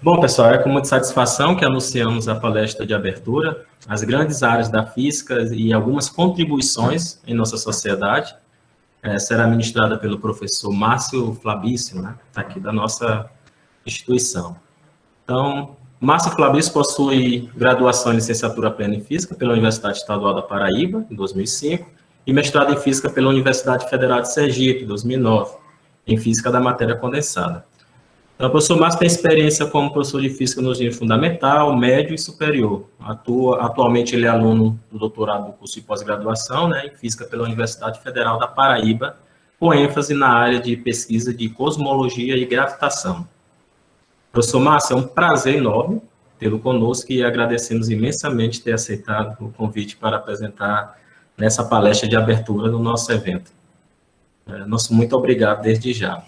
Bom, pessoal, é com muita satisfação que anunciamos a palestra de abertura, as grandes áreas da física e algumas contribuições em nossa sociedade. Será ministrada pelo professor Márcio Flabício, né, aqui da nossa instituição. Então, Márcio Flabício possui graduação em licenciatura plena em Física pela Universidade Estadual da Paraíba, em 2005, e mestrado em Física pela Universidade Federal de Sergipe, em 2009, em Física da Matéria Condensada. Então, o professor Márcio tem experiência como professor de Física no nível fundamental, médio e superior. Atualmente, ele é aluno do doutorado do curso de pós-graduação, né, em Física pela Universidade Federal da Paraíba, com ênfase na área de pesquisa de cosmologia e gravitação. Professor Márcio, é um prazer enorme tê-lo conosco e agradecemos imensamente ter aceitado o convite para apresentar nessa palestra de abertura do nosso evento. Nosso muito obrigado desde já.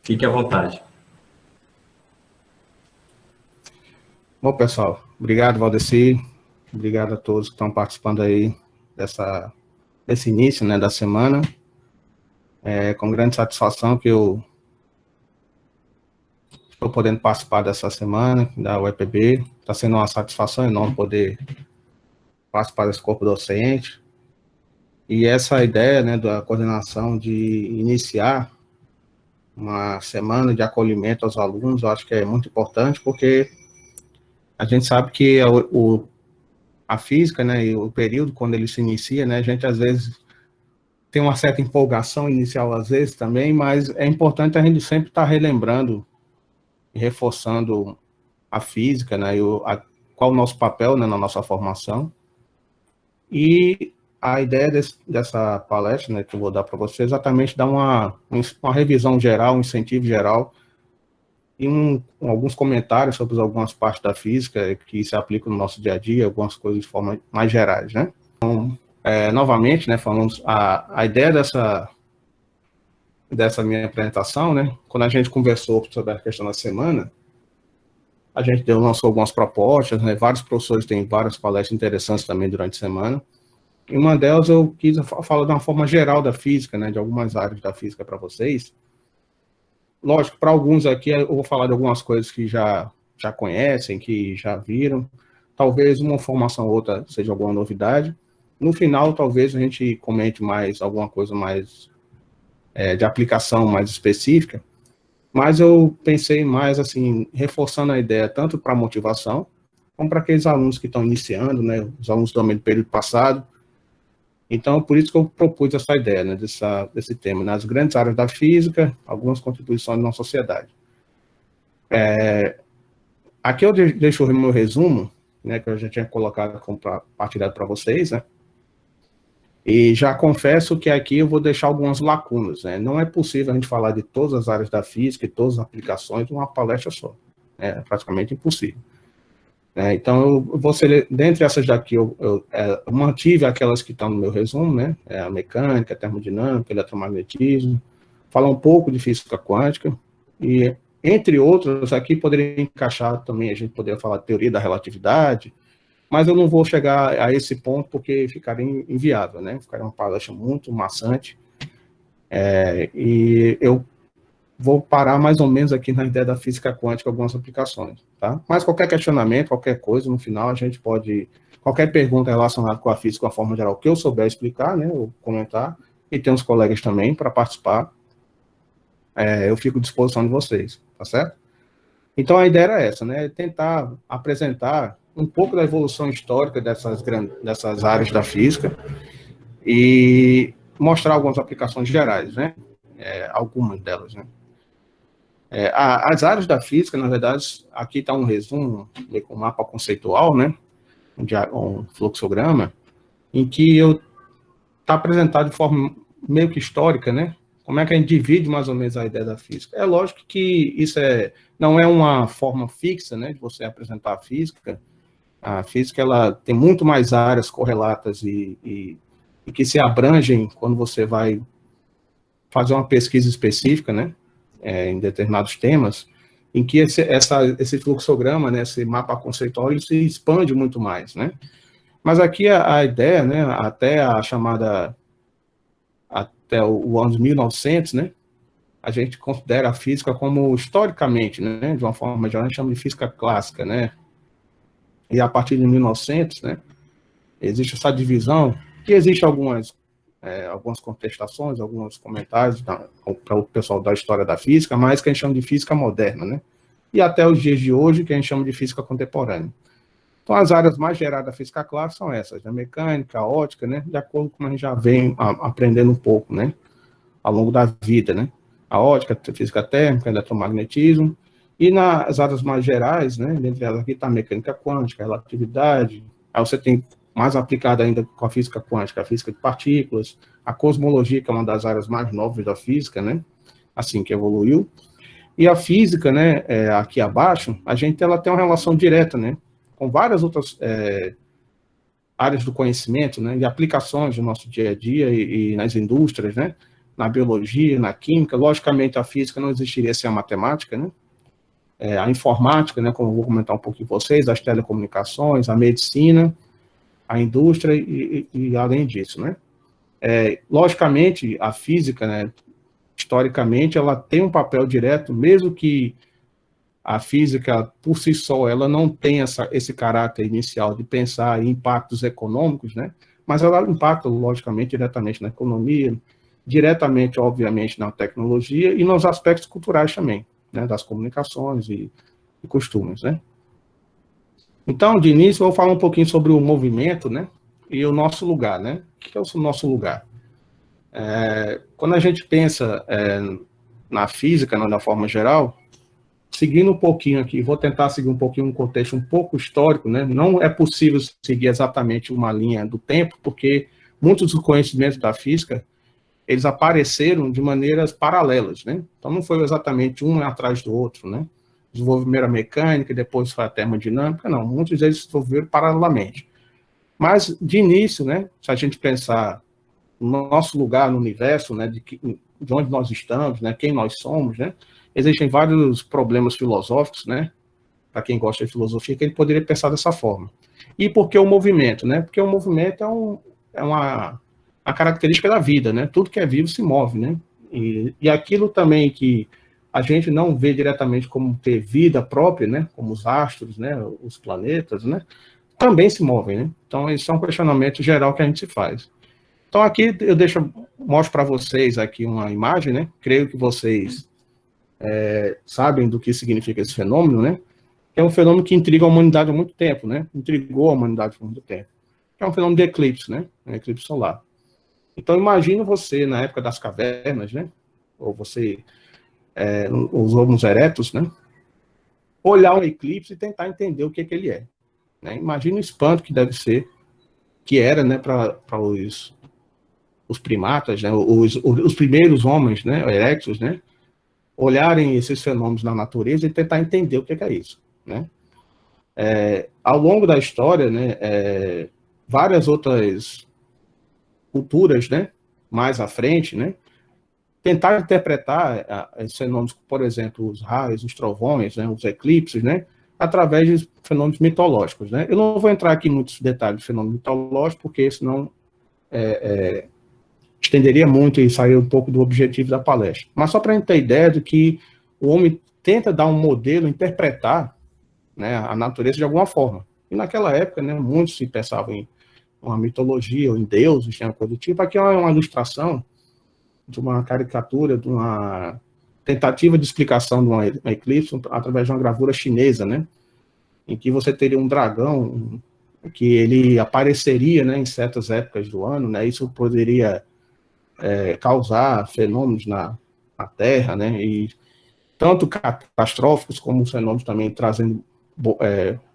Fique à vontade. Bom, pessoal, obrigado, Valdeci, obrigado a todos que estão participando aí desse início, né, da semana. Com grande satisfação que eu estou podendo participar dessa semana da UEPB. Está sendo uma satisfação enorme poder participar desse corpo docente. E essa ideia, né, da coordenação de iniciar uma semana de acolhimento aos alunos, eu acho que é muito importante, porque a gente sabe que a física, né, e o período, quando ele se inicia, né, a gente às vezes tem uma certa empolgação inicial, às vezes também, mas é importante a gente sempre estar relembrando e reforçando a física, né, qual o nosso papel, né, na nossa formação. E a ideia dessa palestra, né, que eu vou dar para vocês, é exatamente dar uma revisão geral, um incentivo geral, e alguns comentários sobre algumas partes da física que se aplicam no nosso dia a dia, algumas coisas de forma mais gerais, né? Então, novamente, né, falamos a ideia dessa minha apresentação, né, quando a gente conversou sobre a questão da semana, a gente lançou algumas propostas, né, vários professores têm várias palestras interessantes também durante a semana. E uma delas eu quis falar de uma forma geral da física, né, de algumas áreas da física para vocês. Lógico, para alguns aqui eu vou falar de algumas coisas que já conhecem, que já viram. Talvez uma informação ou outra seja alguma novidade. No final, talvez a gente comente mais alguma coisa mais de aplicação mais específica. Mas eu pensei mais, assim, reforçando a ideia tanto para a motivação, como para aqueles alunos que estão iniciando, né, os alunos também do período passado. Então, por isso que eu propus essa ideia, né, desse tema, nas grandes áreas da física, algumas contribuições na sociedade. Aqui eu deixo o meu resumo, né, que eu já tinha colocado partilhado para vocês, né, e já confesso que aqui eu vou deixar algumas lacunas, né, não é possível a gente falar de todas as áreas da física e todas as aplicações em uma palestra só, é praticamente impossível. Então, eu vou ser, dentre essas daqui, eu mantive aquelas que estão no meu resumo, né? A mecânica, a termodinâmica, eletromagnetismo, falar um pouco de física quântica, e, entre outros, aqui poderia encaixar também, a gente poderia falar de teoria da relatividade, mas eu não vou chegar a esse ponto porque ficaria inviável, né? Ficaria uma palestra muito maçante, e eu vou parar mais ou menos aqui na ideia da física quântica, algumas aplicações, tá? Mas qualquer questionamento, qualquer coisa, no final a gente pode, qualquer pergunta relacionada com a física, de uma forma geral, que eu souber explicar, né, ou comentar, e tem uns colegas também para participar, eu fico à disposição de vocês, tá certo? Então a ideia era essa, né, tentar apresentar um pouco da evolução histórica dessas áreas da física e mostrar algumas aplicações gerais, né, algumas delas, né. As áreas da física, na verdade, aqui está um resumo, um mapa conceitual, né, um fluxograma, em que está apresentado de forma meio que histórica, né, como é que a gente divide mais ou menos a ideia da física. É lógico que isso não é uma forma fixa, né, de você apresentar a física. A física ela tem muito mais áreas correlatas e que se abrangem quando você vai fazer uma pesquisa específica, né, em determinados temas, em que esse fluxograma, né, esse mapa conceitual, ele se expande muito mais, né? Mas aqui a ideia, né, até o ano de 1900, né, a gente considera a física como, historicamente, né, de uma forma geral, a gente chama de física clássica, né? E a partir de 1900, né, existe essa divisão, que existe algumas contestações, alguns comentários para o pessoal da história da física, mas que a gente chama de física moderna, né? E até os dias de hoje, que a gente chama de física contemporânea. Então, as áreas mais geradas da física clássica são essas, a mecânica, a ótica, né? De acordo com como a gente já vem aprendendo um pouco, né? Ao longo da vida, né? A ótica, a física térmica, eletromagnetismo, e nas áreas mais gerais, né? Dentre elas aqui está a mecânica quântica, a relatividade, aí você tem mais aplicado ainda com a física quântica, a física de partículas, a cosmologia, que é uma das áreas mais novas da física, né? Assim que evoluiu. E a física, né, aqui abaixo, ela tem uma relação direta, né, com várias outras áreas do conhecimento, né, e aplicações do nosso dia a dia e nas indústrias, né, na biologia, na química. Logicamente, a física não existiria sem a matemática, né, a informática, né, como eu vou comentar um pouquinho com vocês, as telecomunicações, a medicina, a indústria e além disso, né. Logicamente, a física, né, historicamente, ela tem um papel direto, mesmo que a física, por si só, ela não tem esse caráter inicial de pensar em impactos econômicos, né? Mas ela impacta, logicamente, diretamente na economia, diretamente, obviamente, na tecnologia e nos aspectos culturais também, né? Das comunicações e costumes, né? Então, de início, eu vou falar um pouquinho sobre o movimento, né? E o nosso lugar, né? O que é o nosso lugar? Quando a gente pensa na física, né, da forma geral, seguindo um pouquinho aqui, vou tentar seguir um pouquinho um contexto um pouco histórico, né? Não é possível seguir exatamente uma linha do tempo, porque muitos dos conhecimentos da física, eles apareceram de maneiras paralelas, né? Então não foi exatamente um atrás do outro, né? Desenvolveu primeiro a mecânica, depois foi a termodinâmica, não. Muitos deles se desenvolveram paralelamente. Mas, de início, né? Se a gente pensar no nosso lugar no universo, né? De onde nós estamos, né? Quem nós somos, né? Existem vários problemas filosóficos, né? Para quem gosta de filosofia, que ele poderia pensar dessa forma. E por que o movimento, né? Porque o movimento é uma característica da vida, né? Tudo que é vivo se move, né? E aquilo também que a gente não vê diretamente como ter vida própria, né? Como os astros, né? Os planetas, né? Também se movem, né? Então, esse é um questionamento geral que a gente se faz. Então, aqui eu mostro para vocês aqui uma imagem, né? Creio que vocês sabem do que significa esse fenômeno, né? É um fenômeno que intriga a humanidade há muito tempo, né? Intrigou a humanidade há muito tempo. É um fenômeno de eclipse, né? Um eclipse solar. Então, imagina você, na época das cavernas, né? Ou você, os Homo erectus, né? Olhar um eclipse e tentar entender o que ele é. Né? Imagina o espanto que deve ser, que era, né, para os primatas, né? Os primeiros homens, né? Erectus, né? Olharem esses fenômenos na natureza e tentar entender o que é isso, né? Ao longo da história, né, várias outras culturas, né, mais à frente, né, tentaram interpretar esses fenômenos, por exemplo, os raios, os trovões, né, os eclipses, né, através de fenômenos mitológicos, né. Eu não vou entrar aqui em muitos detalhes de fenômenos mitológicos, porque senão estenderia muito e sairia um pouco do objetivo da palestra. Mas só para a gente ter ideia de que o homem tenta dar um modelo, interpretar, né, a natureza de alguma forma. E naquela época, né, muitos se pensavam em uma mitologia, ou em deuses, uma coisa do tipo. Aqui é uma ilustração de uma caricatura, de uma tentativa de explicação de um eclipse através de uma gravura chinesa, né, em que você teria um dragão que ele apareceria, né, em certas épocas do ano, né, isso poderia causar fenômenos na Terra, né, e tanto catastróficos como fenômenos também trazendo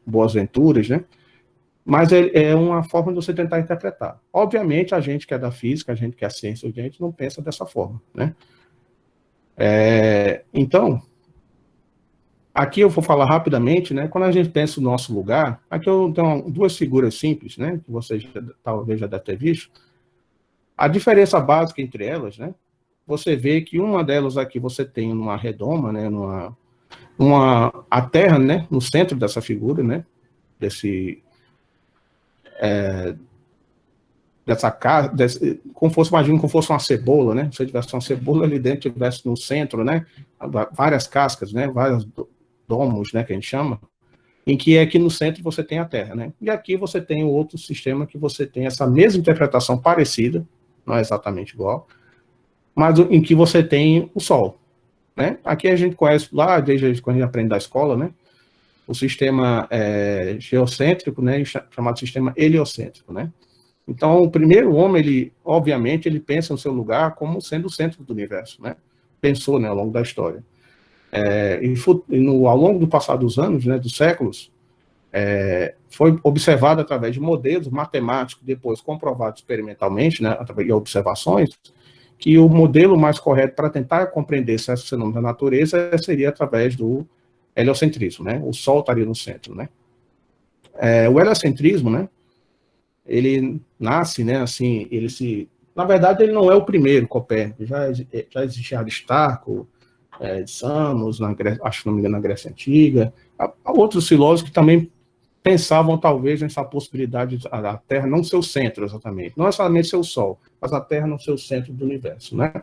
boas venturas, né? Mas é uma forma de você tentar interpretar. Obviamente, a gente que é da física, a gente que é a ciência, a gente não pensa dessa forma, né? Então, aqui eu vou falar rapidamente, né? Quando a gente pensa no nosso lugar, aqui eu tenho duas figuras simples, né? Que vocês talvez já devem ter visto. A diferença básica entre elas, né? Você vê que uma delas aqui você tem uma redoma, né? A Terra, né? No centro dessa figura, né? como fosse, imagina como fosse uma cebola, né? Se tivesse uma cebola ali dentro, tivesse no centro, né? Várias cascas, né? Vários domos, né? Que a gente chama, em que aqui no centro você tem a Terra, né? E aqui você tem o outro sistema que você tem essa mesma interpretação parecida, não é exatamente igual, mas em que você tem o Sol, né? Aqui a gente conhece lá, desde quando a gente aprende da escola, né? O sistema geocêntrico, né? Chamado sistema heliocêntrico, né? Então, o primeiro homem, obviamente, ele pensa no seu lugar como sendo o centro do universo, né? Pensou, né, ao longo da história. Ao longo do passar dos anos, né, dos séculos, foi observado através de modelos matemáticos, depois comprovados experimentalmente, né, através de observações, que o modelo mais correto para tentar compreender esse fenômeno da natureza seria através do heliocentrismo, né? O Sol estaria no centro, né? O heliocentrismo, né? Ele nasce, né, assim, na verdade, ele não é o primeiro Copérnico, já existia Aristarco, Samos, acho que não me engano, na Grécia Antiga, há outros filósofos que também pensavam, talvez, nessa possibilidade da Terra não ser o centro, exatamente, não necessariamente ser o Sol, mas a Terra não ser o centro do universo, né?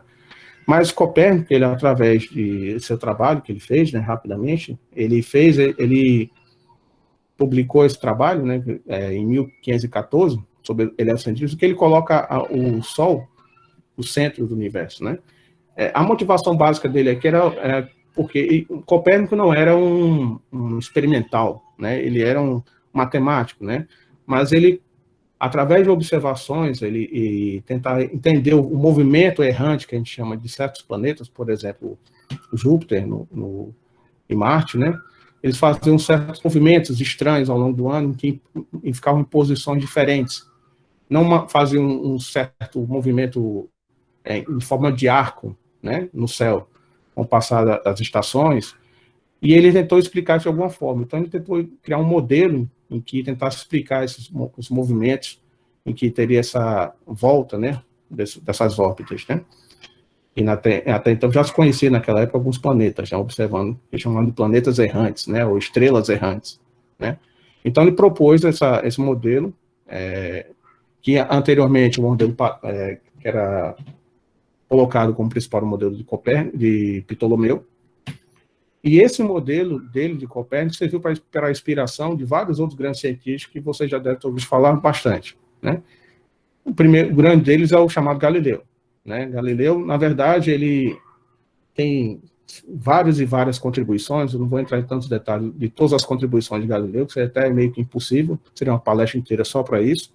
Mas Copérnico, ele, através de seu trabalho que ele fez, né, rapidamente, ele publicou esse trabalho, né, em 1514, sobre heliocentrismo, que ele coloca o Sol no centro do universo, né? A motivação básica dele aqui era porque Copérnico não era um experimental, né? Ele era um matemático, né? Mas ele, através de observações, ele tentar entender o movimento errante que a gente chama de certos planetas, por exemplo, Júpiter e Marte, né? Eles faziam certos movimentos estranhos ao longo do ano, que ficavam em posições diferentes. Não faziam um certo movimento em forma de arco, né, no céu, com o passar das estações, e ele tentou explicar isso de alguma forma. Então, ele tentou criar um modelo em que tentasse explicar esses movimentos, em que teria essa volta, né, dessas órbitas, né. E até então já se conhecia naquela época alguns planetas, já observando, chamando de planetas errantes, né, ou estrelas errantes, né. Então ele propôs esse modelo, que anteriormente o modelo que era colocado como principal modelo de Ptolomeu, e esse modelo dele de Copérnico serviu para a inspiração de vários outros grandes cientistas que você já deve ter ouvido falar bastante, né. O grande deles é o chamado Galileu, né? Galileu, na verdade, ele tem várias e várias contribuições, eu não vou entrar em tantos detalhes de todas as contribuições de Galileu, que seria até meio que impossível, seria uma palestra inteira só para isso.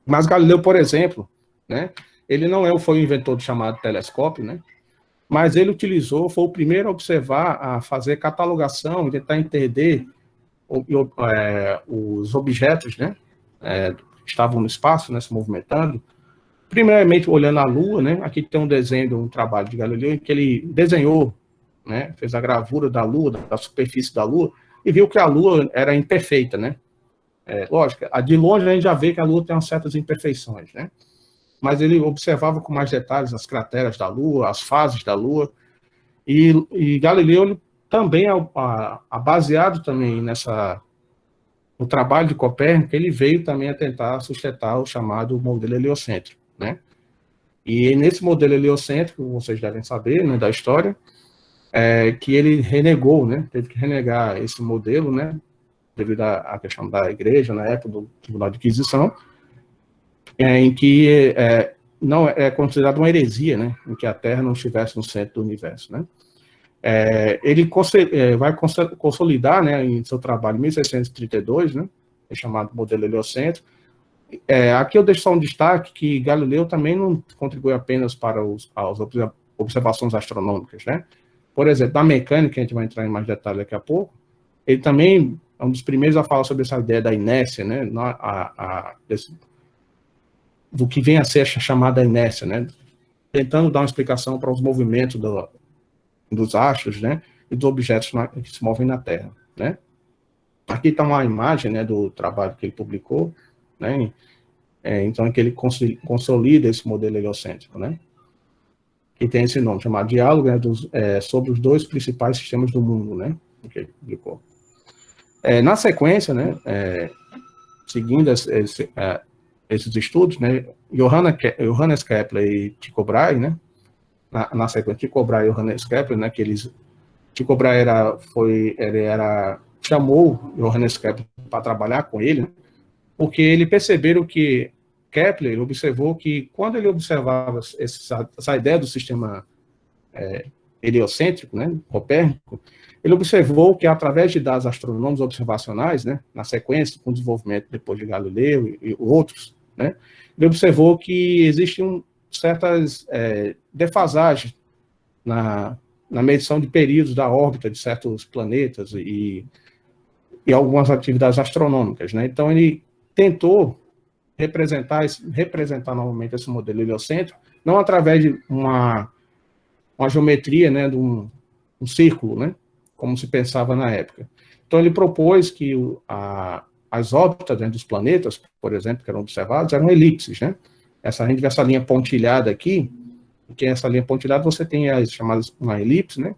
Mas Galileu, por exemplo, né, ele não foi o inventor do chamado telescópio, né, mas ele foi o primeiro a observar, a fazer catalogação e tentar entender os objetos, né, que estavam no espaço, né, se movimentando. Primeiramente, olhando a Lua, né? Aqui tem um desenho, um trabalho de Galileu, em que ele desenhou, né? Fez a gravura da Lua, da superfície da Lua, e viu que a Lua era imperfeita, né? Lógico, de longe a gente já vê que a Lua tem umas certas imperfeições, né? Mas ele observava com mais detalhes as crateras da Lua, as fases da Lua, e Galileu ele também, baseado também no trabalho de Copérnico, ele veio também a tentar sustentar o chamado modelo heliocêntrico, né? E nesse modelo heliocêntrico, vocês devem saber, né, da história, que ele renegou, né, teve que renegar esse modelo, né, devido à questão da igreja, na época do Tribunal de Inquisição, em que não é considerado uma heresia, né, em que a Terra não estivesse no centro do universo, né. Ele vai consolidar, né, em seu trabalho em 1632, né, é chamado modelo heliocêntrico. Aqui eu deixo só um destaque que Galileu também não contribui apenas para as observações astronômicas, né? Por exemplo, da mecânica, a gente vai entrar em mais detalhes daqui a pouco, ele também é um dos primeiros a falar sobre essa ideia da inércia, né? Do que vem a ser a chamada inércia, né? Tentando dar uma explicação para os movimentos dos astros, né? E dos objetos que se movem na Terra, né? Aqui está uma imagem, né, do trabalho que ele publicou, né? Então, é que ele consolida esse modelo heliocêntrico, né? Que tem esse nome, chamado Diálogo, né, sobre os dois principais sistemas do mundo, né? Que ele publicou. Na sequência, né, seguindo esses estudos, né, Johannes Kepler e Tycho Brahe, né, na sequência, Tycho Brahe e Johannes Kepler, né, que Tycho Brahe chamou Johannes Kepler para trabalhar com ele, né, porque ele perceberam que Kepler observou que quando ele observava essa ideia do sistema heliocêntrico, né, Copérnico, ele observou que através de dados astronômicos observacionais, né, na sequência com o desenvolvimento depois de Galileu e outros, né, ele observou que existem certas defasagens na medição de períodos da órbita de certos planetas e algumas atividades astronômicas, né? Então ele tentou representar novamente esse modelo heliocêntrico, não através de uma geometria, né, de um círculo, né, como se pensava na época. Então ele propôs que as órbitas, né, dos planetas, por exemplo, que eram observados, eram elipses, né? A gente vê essa linha pontilhada aqui, que essa linha pontilhada você tem as chamadas uma elipse, né?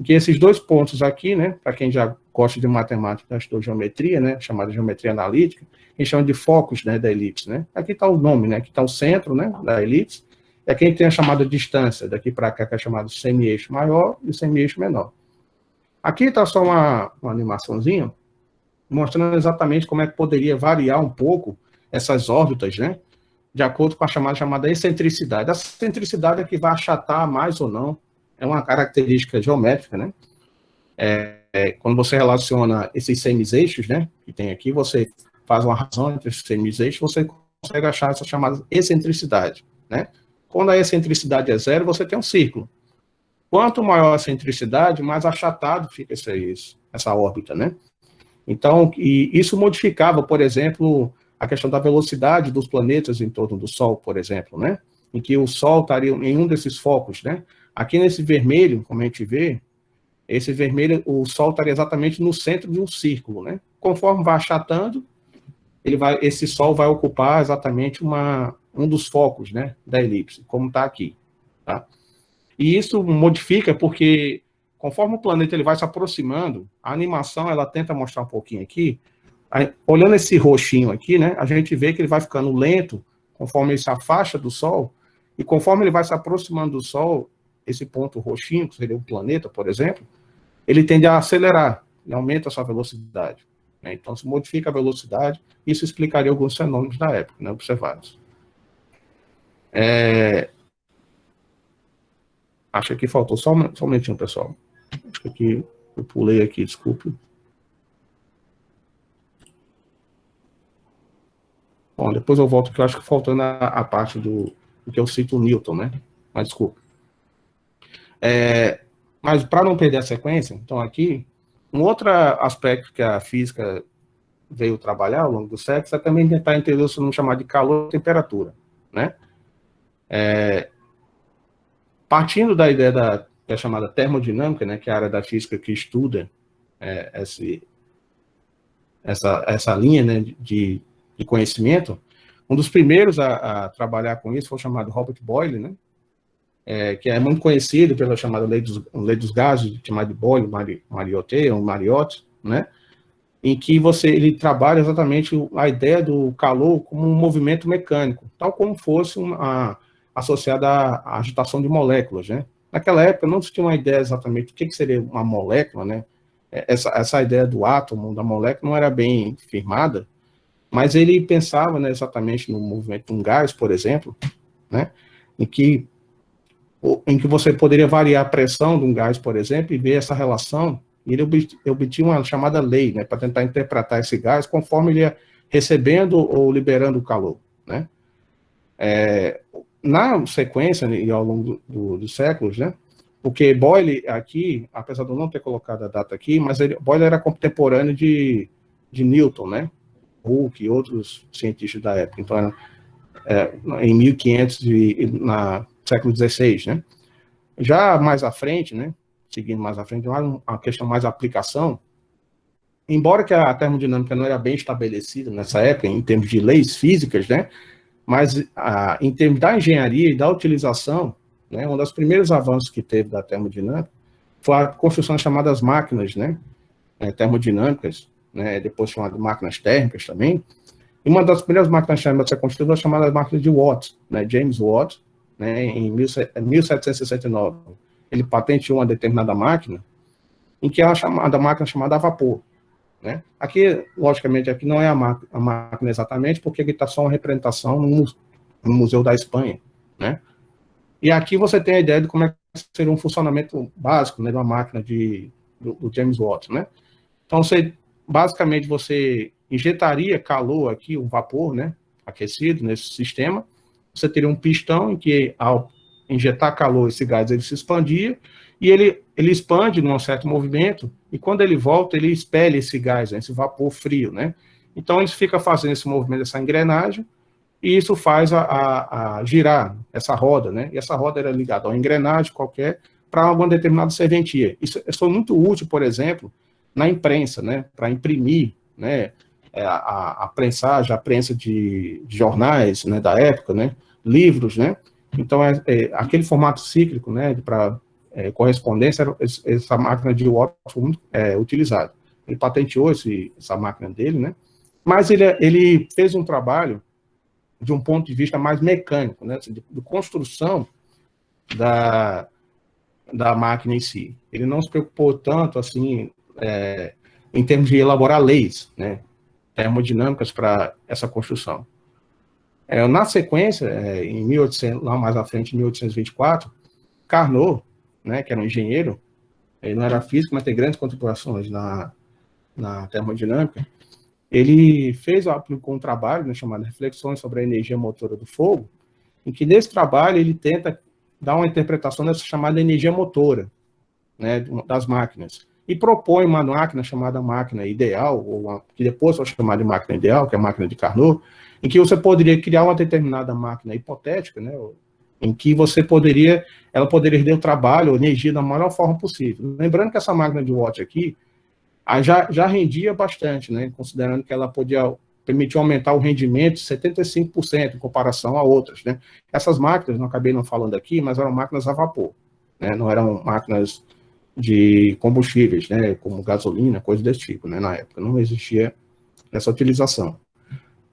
Que esses dois pontos aqui, né, para quem já gosta de matemática, estudou geometria, né, chamada geometria analítica, a gente chama de focos, né, da elipse, né? Aqui está o nome, né? Aqui está o centro, né, da elipse. E aqui a gente tem a chamada distância, daqui para cá, que é chamado semi-eixo maior e semi-eixo menor. Aqui está só uma animaçãozinha, mostrando exatamente como é que poderia variar um pouco essas órbitas, né, de acordo com a chamada excentricidade. A excentricidade é que vai achatar mais ou não, é uma característica geométrica, né? Quando você relaciona esses semi-eixos, né, que tem aqui, você faz uma razão entre esses semi-eixos, você consegue achar essa chamada excentricidade, né? Quando a excentricidade é zero, você tem um círculo. Quanto maior a excentricidade, mais achatado fica essa órbita, né? Então, e isso modificava, por exemplo, a questão da velocidade dos planetas em torno do Sol, por exemplo, né? Em que o Sol estaria em um desses focos, né? Aqui nesse vermelho, como a gente vê, esse vermelho, o Sol estaria exatamente no centro de um círculo, né? Conforme vai achatando, esse Sol vai ocupar exatamente um dos focos, né, da elipse, como está aqui, tá? E isso modifica porque, conforme o planeta ele vai se aproximando, a animação ela tenta mostrar um pouquinho aqui, olhando esse roxinho aqui, né, a gente vê que ele vai ficando lento conforme ele se afasta do Sol, e conforme ele vai se aproximando do Sol, esse ponto roxinho, que seria o planeta, por exemplo, ele tende a acelerar, ele aumenta a sua velocidade, né? Então, se modifica a velocidade, isso explicaria alguns fenômenos da época, né, observados. Acho que faltou só um momentinho, pessoal. Acho que eu pulei aqui, desculpe. Bom, depois eu volto, porque eu acho que faltando a parte do que eu cito o Newton, né? Mas desculpa. Mas para não perder a sequência, então aqui, um outro aspecto que a física veio trabalhar ao longo do século é também tentar entender o que vamos chamar de calor e temperatura, né? Partindo da ideia que é chamada termodinâmica, né, que é a área da física que estuda essa linha, né, de conhecimento, um dos primeiros a trabalhar com isso foi o chamado Robert Boyle, né, que é muito conhecido pela chamada lei dos gases, chamada de Boyle, Mariotte, né, em que ele trabalha exatamente a ideia do calor como um movimento mecânico, tal como fosse associada à agitação de moléculas, né? Naquela época não se tinha uma ideia exatamente do que seria uma molécula, né? Essa ideia do átomo, da molécula, não era bem firmada, mas ele pensava, né, exatamente no movimento de um gás, por exemplo, né? Em que você poderia variar a pressão de um gás, por exemplo, e ver essa relação, e ele obtinha uma chamada lei, né, para tentar interpretar esse gás conforme ele ia recebendo ou liberando o calor, né? Na sequência, e ao longo dos séculos, né, porque Boyle aqui, apesar de eu não ter colocado a data aqui, mas Boyle era contemporâneo de Newton, né, Hooke e outros cientistas da época, então em 1500 na século XVI, né. Já mais à frente, né, seguindo mais à frente, uma questão mais aplicação, embora que a termodinâmica não era bem estabelecida nessa época, em termos de leis físicas, né, mas em termos da engenharia e da utilização, né, um dos primeiros avanços que teve da termodinâmica foi a construção das chamadas máquinas, né, termodinâmicas, né, depois chamadas de máquinas térmicas também, E uma das primeiras máquinas térmicas a ser construída foi a chamada máquina de Watt, né? James Watt, né, em 1769. Ele patenteou uma determinada máquina, em que é a máquina chamada a vapor. Né? Aqui, logicamente, aqui não é a máquina exatamente, porque aqui está só uma representação no Museu da Espanha. Né? E aqui você tem a ideia de como é que seria um funcionamento básico, né, de uma máquina do James Watt. Né? Então, basicamente, você injetaria calor aqui, um vapor, né, aquecido nesse sistema. Você teria um pistão em que, ao injetar calor, esse gás ele se expandia, e ele expande num certo movimento, e quando ele volta, ele expele esse gás, né, esse vapor frio, né? Então, ele fica fazendo esse movimento, essa engrenagem, e isso faz a girar essa roda, né? E essa roda era ligada a uma engrenagem qualquer para alguma determinada serventia. Isso foi muito útil, por exemplo, na imprensa, né? Para imprimir, né? A prensagem, a prensa de jornais, né? Da época, né? Livros, né? Então, aquele formato cíclico, né? Para correspondência, essa máquina de Watt foi muito utilizada. Ele patenteou essa máquina dele, né? Mas ele fez um trabalho de um ponto de vista mais mecânico, né? De construção da máquina em si. Ele não se preocupou tanto, assim, em termos de elaborar leis, né? Termodinâmicas para essa construção. Na sequência, em 1800, lá mais à frente, em 1824, Carnot, né, que era um engenheiro, ele não era físico, mas tem grandes contribuições na termodinâmica, ele aplicou um trabalho, né, chamado Reflexões sobre a Energia Motora do Fogo, em que nesse trabalho ele tenta dar uma interpretação dessa chamada energia motora, né, das máquinas, e propõe uma máquina chamada máquina ideal, que depois foi chamada de máquina ideal, que é a máquina de Carnot, em que você poderia criar uma determinada máquina hipotética, né, em que ela poderia render o trabalho, a energia da melhor forma possível. Lembrando que essa máquina de Watt aqui já rendia bastante, né, considerando que ela permitiu aumentar o rendimento de 75% em comparação a outras. Né. Essas máquinas, não acabei não falando aqui, mas eram máquinas a vapor, né, não eram máquinas de combustíveis, né, como gasolina, coisa desse tipo, né, na época. Não existia essa utilização.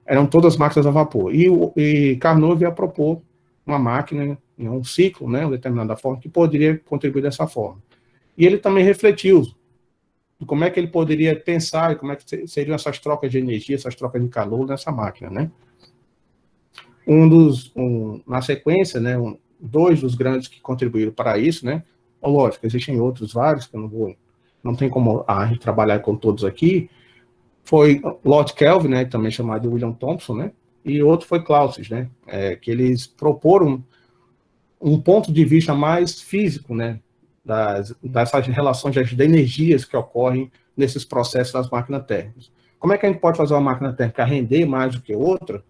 Eram todas máquinas a vapor. E Carnot veio a propor uma máquina, um ciclo, né, uma determinada forma, que poderia contribuir dessa forma. E ele também refletiu como é que ele poderia pensar, como é que seriam essas trocas de energia, essas trocas de calor nessa máquina, né. Na sequência, né, dois dos grandes que contribuíram para isso, né, lógico, existem outros vários, que não tem como a gente trabalhar com todos aqui, foi Lord Kelvin, né, também chamado de William Thomson, né, e outro foi Clausius, né, que eles proporam um ponto de vista mais físico, né, dessas relações de energias que ocorrem nesses processos das máquinas térmicas. Como é que a gente pode fazer uma máquina térmica render mais do que outra,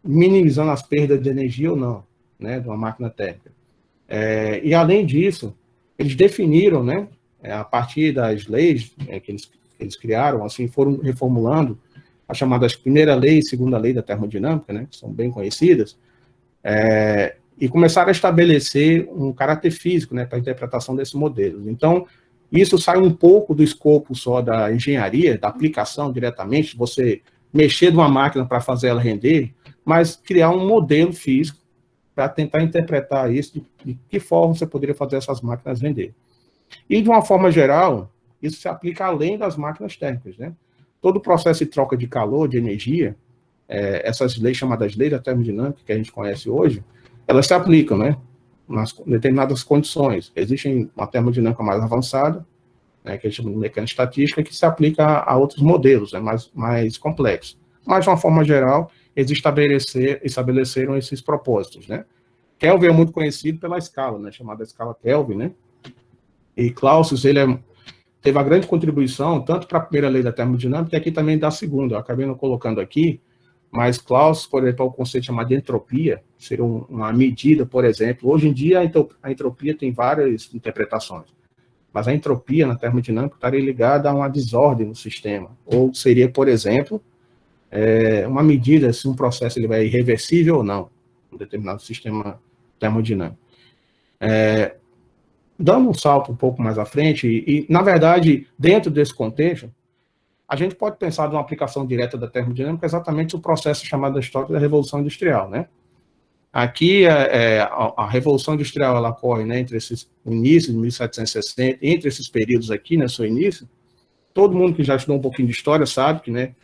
minimizando as perdas de energia ou não, né, de uma máquina térmica? E além disso, eles definiram, né, a partir das leis que eles criaram, assim, foram reformulando as chamadas primeira lei e segunda lei da termodinâmica, né, que são bem conhecidas, e começaram a estabelecer um caráter físico, né, para a interpretação desses modelos. Então, isso sai um pouco do escopo só da engenharia, da aplicação diretamente, você mexer numa máquina para fazer ela render, mas criar um modelo físico para tentar interpretar isso, de que forma você poderia fazer essas máquinas render. E, de uma forma geral, isso se aplica além das máquinas térmicas, né? Todo o processo de troca de calor, de energia, essas leis chamadas leis da termodinâmica, que a gente conhece hoje, elas se aplicam, né, nas determinadas condições. Existe uma termodinâmica mais avançada, né, que a gente chama de mecânica estatística, que se aplica a outros modelos, né, mais complexos. Mas, de uma forma geral, eles estabeleceram esses propósitos, né. Kelvin é muito conhecido pela escala, né, chamada escala Kelvin, né, e Clausius, ele teve uma grande contribuição, tanto para a primeira lei da termodinâmica, e aqui também da segunda. Eu acabei não colocando aqui, mas Clausius, por exemplo, o conceito chamado de entropia, seria uma medida, por exemplo. Hoje em dia, a entropia tem várias interpretações, mas a entropia na termodinâmica estaria ligada a uma desordem no sistema, ou seria, por exemplo, uma medida se um processo ele vai irreversível ou não, um determinado sistema termodinâmico. Dando um salto um pouco mais à frente, e na verdade, dentro desse contexto, a gente pode pensar numa aplicação direta da termodinâmica exatamente o processo chamado histórico da Revolução Industrial, né? Aqui, a Revolução Industrial, ela ocorre, né, entre o início de 1760, entre esses períodos aqui, né, seu início. Todo mundo que já estudou um pouquinho de história sabe que, né,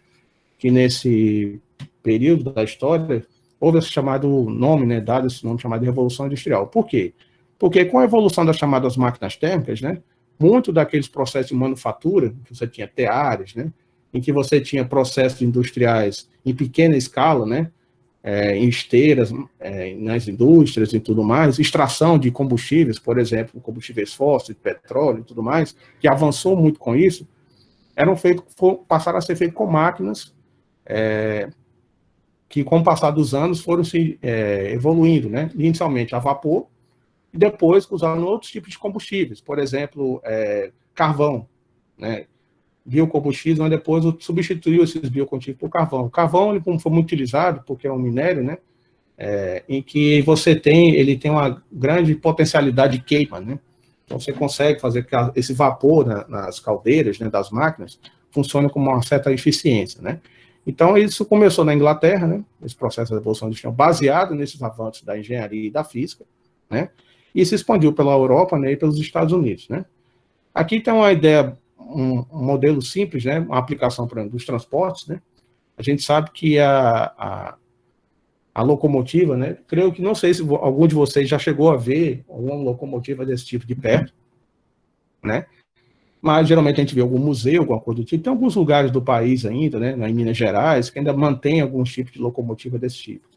que nesse período da história houve esse chamado nome, né, dado esse nome chamado de Revolução Industrial. Por quê? Porque com a evolução das chamadas máquinas térmicas, né, muito daqueles processos de manufatura, que você tinha teares, né, em que você tinha processos industriais em pequena escala, né, em esteiras, nas indústrias e tudo mais, extração de combustíveis, por exemplo, combustíveis fósseis, petróleo e tudo mais, que avançou muito com isso, passaram a ser feitos com máquinas que, com o passar dos anos, foram se evoluindo, né? Inicialmente a vapor, e depois usando outros tipos de combustíveis, por exemplo, carvão, né? Biocombustíveis, mas depois substituiu esses biocombustíveis por carvão. O carvão ele foi muito utilizado, porque é um minério, né? Em que ele tem uma grande potencialidade de queima, né? Então você consegue fazer que esse vapor nas caldeiras, né, das máquinas funcione com uma certa eficiência, né? Então isso começou na Inglaterra, né? Esse processo da Revolução Industrial baseado nesses avanços da engenharia e da física, né? E se expandiu pela Europa, né, e pelos Estados Unidos, né? Aqui tem uma ideia, um modelo simples, né? Uma aplicação, por exemplo, dos transportes, né? A gente sabe que a locomotiva, né? Creio que, não sei se algum de vocês já chegou a ver uma locomotiva desse tipo de perto, né? Mas geralmente a gente vê algum museu, alguma coisa do tipo. Tem alguns lugares do país ainda, né? Em Minas Gerais, que ainda mantém alguns tipos de locomotiva desse tipo.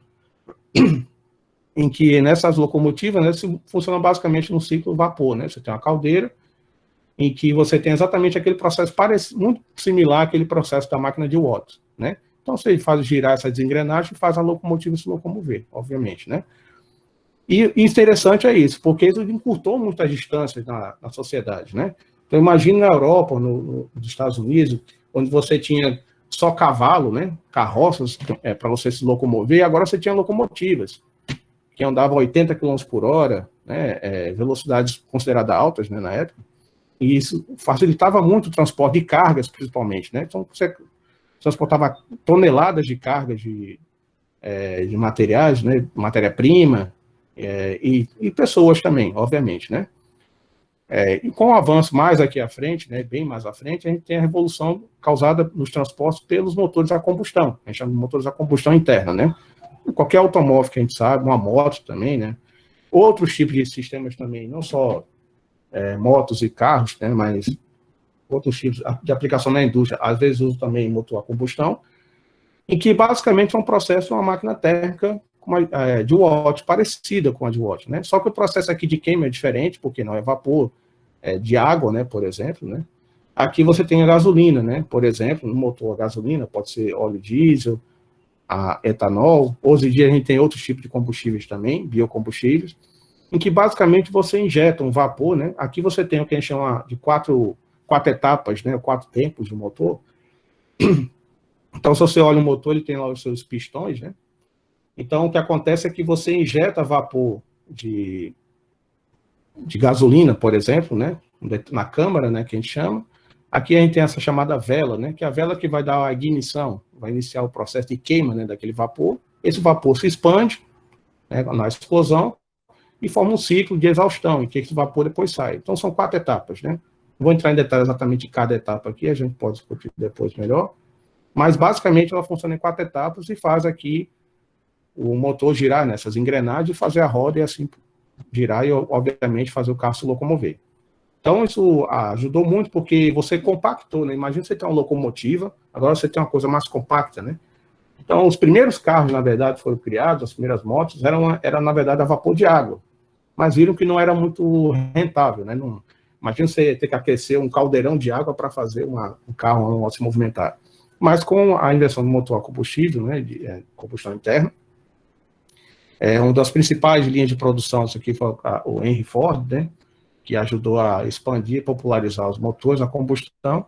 Em que nessas locomotivas, né, funciona basicamente no ciclo vapor, né? Você tem uma caldeira, em que você tem exatamente aquele processo muito similar àquele processo da máquina de Watt, né? Então, você faz girar essa desengrenagem e faz a locomotiva se locomover, obviamente, né? E interessante é isso, porque isso encurtou muitas distâncias na sociedade, né? Então, imagine na Europa, nos Estados Unidos, onde você tinha só cavalo, né? Carroças para você se locomover, e agora você tinha locomotivas que andavam 80 km por hora, né? Velocidades consideradas altas, né, na época, e isso facilitava muito o transporte de cargas, principalmente, né? Então, você transportava toneladas de cargas de materiais, né, matéria-prima, e pessoas também, obviamente, né? E com o avanço mais aqui à frente, né, bem mais à frente, a gente tem a revolução causada nos transportes pelos motores a combustão, a gente chama de motores a combustão interna, né? Qualquer automóvel que a gente sabe, uma moto também, né? Outros tipos de sistemas também, não só motos e carros, né, mas outros tipos de aplicação na indústria, às vezes uso também motor a combustão, em que basicamente é um processo de uma máquina térmica de Watt, parecida com a de Watt, né? Só que o processo aqui de queima é diferente, porque não é vapor, de água, né, por exemplo, né? Aqui você tem a gasolina, né? Por exemplo, no motor a gasolina pode ser óleo diesel, a etanol. Hoje em dia a gente tem outros tipos de combustíveis também, biocombustíveis, em que basicamente você injeta um vapor, né? Aqui você tem o que a gente chama de quatro etapas, né? 4 tempos do motor. Então, se você olha o motor, ele tem lá os seus pistões, né? Então, o que acontece é que você injeta vapor de gasolina, por exemplo, né? Na câmara, né? Que a gente chama. Aqui a gente tem essa chamada vela, né? Que é a vela que vai dar a ignição, vai iniciar o processo de queima, né? Daquele vapor. Esse vapor se expande, né, na explosão e forma um ciclo de exaustão, em que esse vapor depois sai. Então, são 4 etapas, né? Não vou entrar em detalhes exatamente de cada etapa aqui, a gente pode discutir depois melhor, mas basicamente ela funciona em 4 etapas e faz aqui o motor girar nessas engrenagens, fazer a roda e assim girar e, obviamente, fazer o carro se locomover. Então, isso ajudou muito porque você compactou, né? Imagina você ter uma locomotiva, agora você tem uma coisa mais compacta, né? Então, os primeiros carros, na verdade, foram criados, as primeiras motos, eram na verdade, a vapor de água, mas viram que não era muito rentável, né? Não, imagina você ter que aquecer um caldeirão de água para fazer um carro se movimentar. Mas com a invenção do motor a combustível, né, de combustão interna, uma das principais linhas de produção, isso aqui foi o Henry Ford, né, que ajudou a expandir e popularizar os motores a combustão,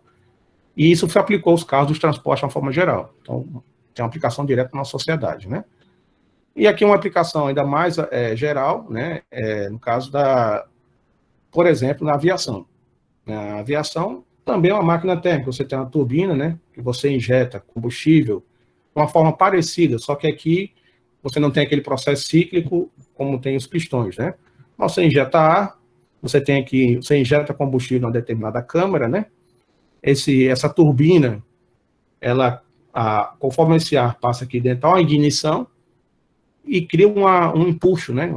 e isso se aplicou aos carros dos transportes de uma forma geral. Então, tem uma aplicação direta na sociedade, né? E aqui uma aplicação ainda mais geral, né, no caso por exemplo, na aviação. Na aviação, Também é uma máquina térmica, você tem uma turbina, né, que você injeta combustível de uma forma parecida, só que aqui você não tem aquele processo cíclico como tem os pistões, né? Você injeta ar, você injeta combustível numa determinada câmara, né? Essa turbina, conforme esse ar passa aqui dentro, há uma ignição e cria um empuxo, né?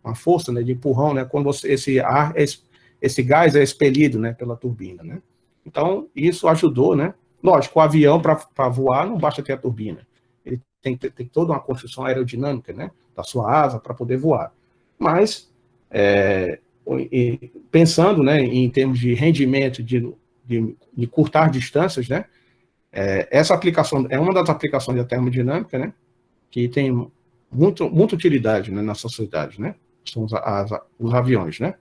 Uma força, né, de empurrão, né? Quando esse gás é expelido, né, pela turbina, né? Então, isso ajudou, né? Lógico, o avião, para voar, não basta ter a turbina. Ele tem toda uma construção aerodinâmica, né? Da sua asa para poder voar. Mas, pensando, né, em termos de rendimento, de curtar distâncias, né? Essa aplicação é uma das aplicações da termodinâmica, né? Que tem muita utilidade, né, na sociedade, né? São os aviões, né?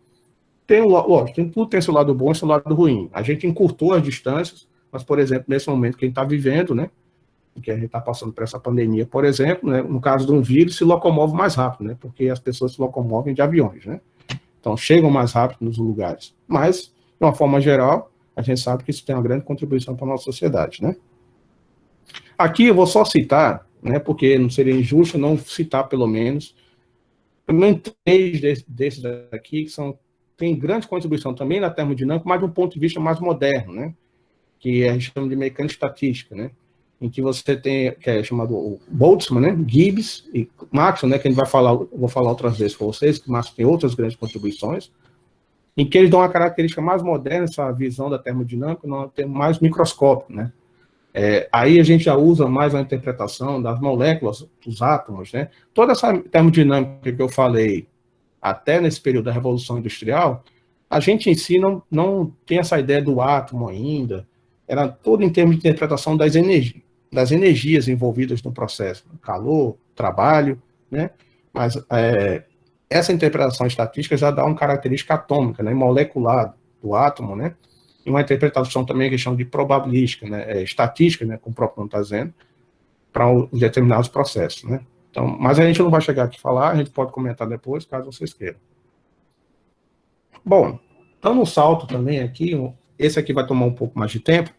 Lógico, tudo tem seu lado bom e seu lado ruim. A gente encurtou as distâncias, mas, por exemplo, nesse momento que a gente está vivendo, né, que a gente está passando por essa pandemia, por exemplo, né, no caso de um vírus, se locomove mais rápido, né, porque as pessoas se locomovem de aviões, né, então chegam mais rápido nos lugares. Mas, de uma forma geral, a gente sabe que isso tem uma grande contribuição para a nossa sociedade, né. Aqui eu vou só citar, né, porque não seria injusto não citar pelo menos 3 desses aqui que tem grande contribuição também na termodinâmica, mas de um ponto de vista mais moderno, né? Que a gente chama de mecânica estatística, né? Em que você tem, que é chamado Boltzmann, né? Gibbs e Maxwell, né? Que a gente vou falar outras vezes com vocês, que Maxwell tem outras grandes contribuições, em que eles dão uma característica mais moderna, essa visão da termodinâmica, não tem mais microscópio, né? Aí a gente já usa mais a interpretação das moléculas, dos átomos, né? Toda essa termodinâmica que eu falei, até nesse período da Revolução Industrial, a gente em si não tem essa ideia do átomo ainda, era tudo em termos de interpretação das energias envolvidas no processo, calor, trabalho, né? Mas essa interpretação estatística já dá uma característica atômica, né, molecular do átomo, né? E uma interpretação também que chama de probabilística, né, estatística, né, como o próprio nome está dizendo, para determinados processos, né? Então, mas a gente não vai chegar aqui a falar, a gente pode comentar depois, caso vocês queiram. Bom, então no salto também aqui, esse aqui vai tomar um pouco mais de tempo,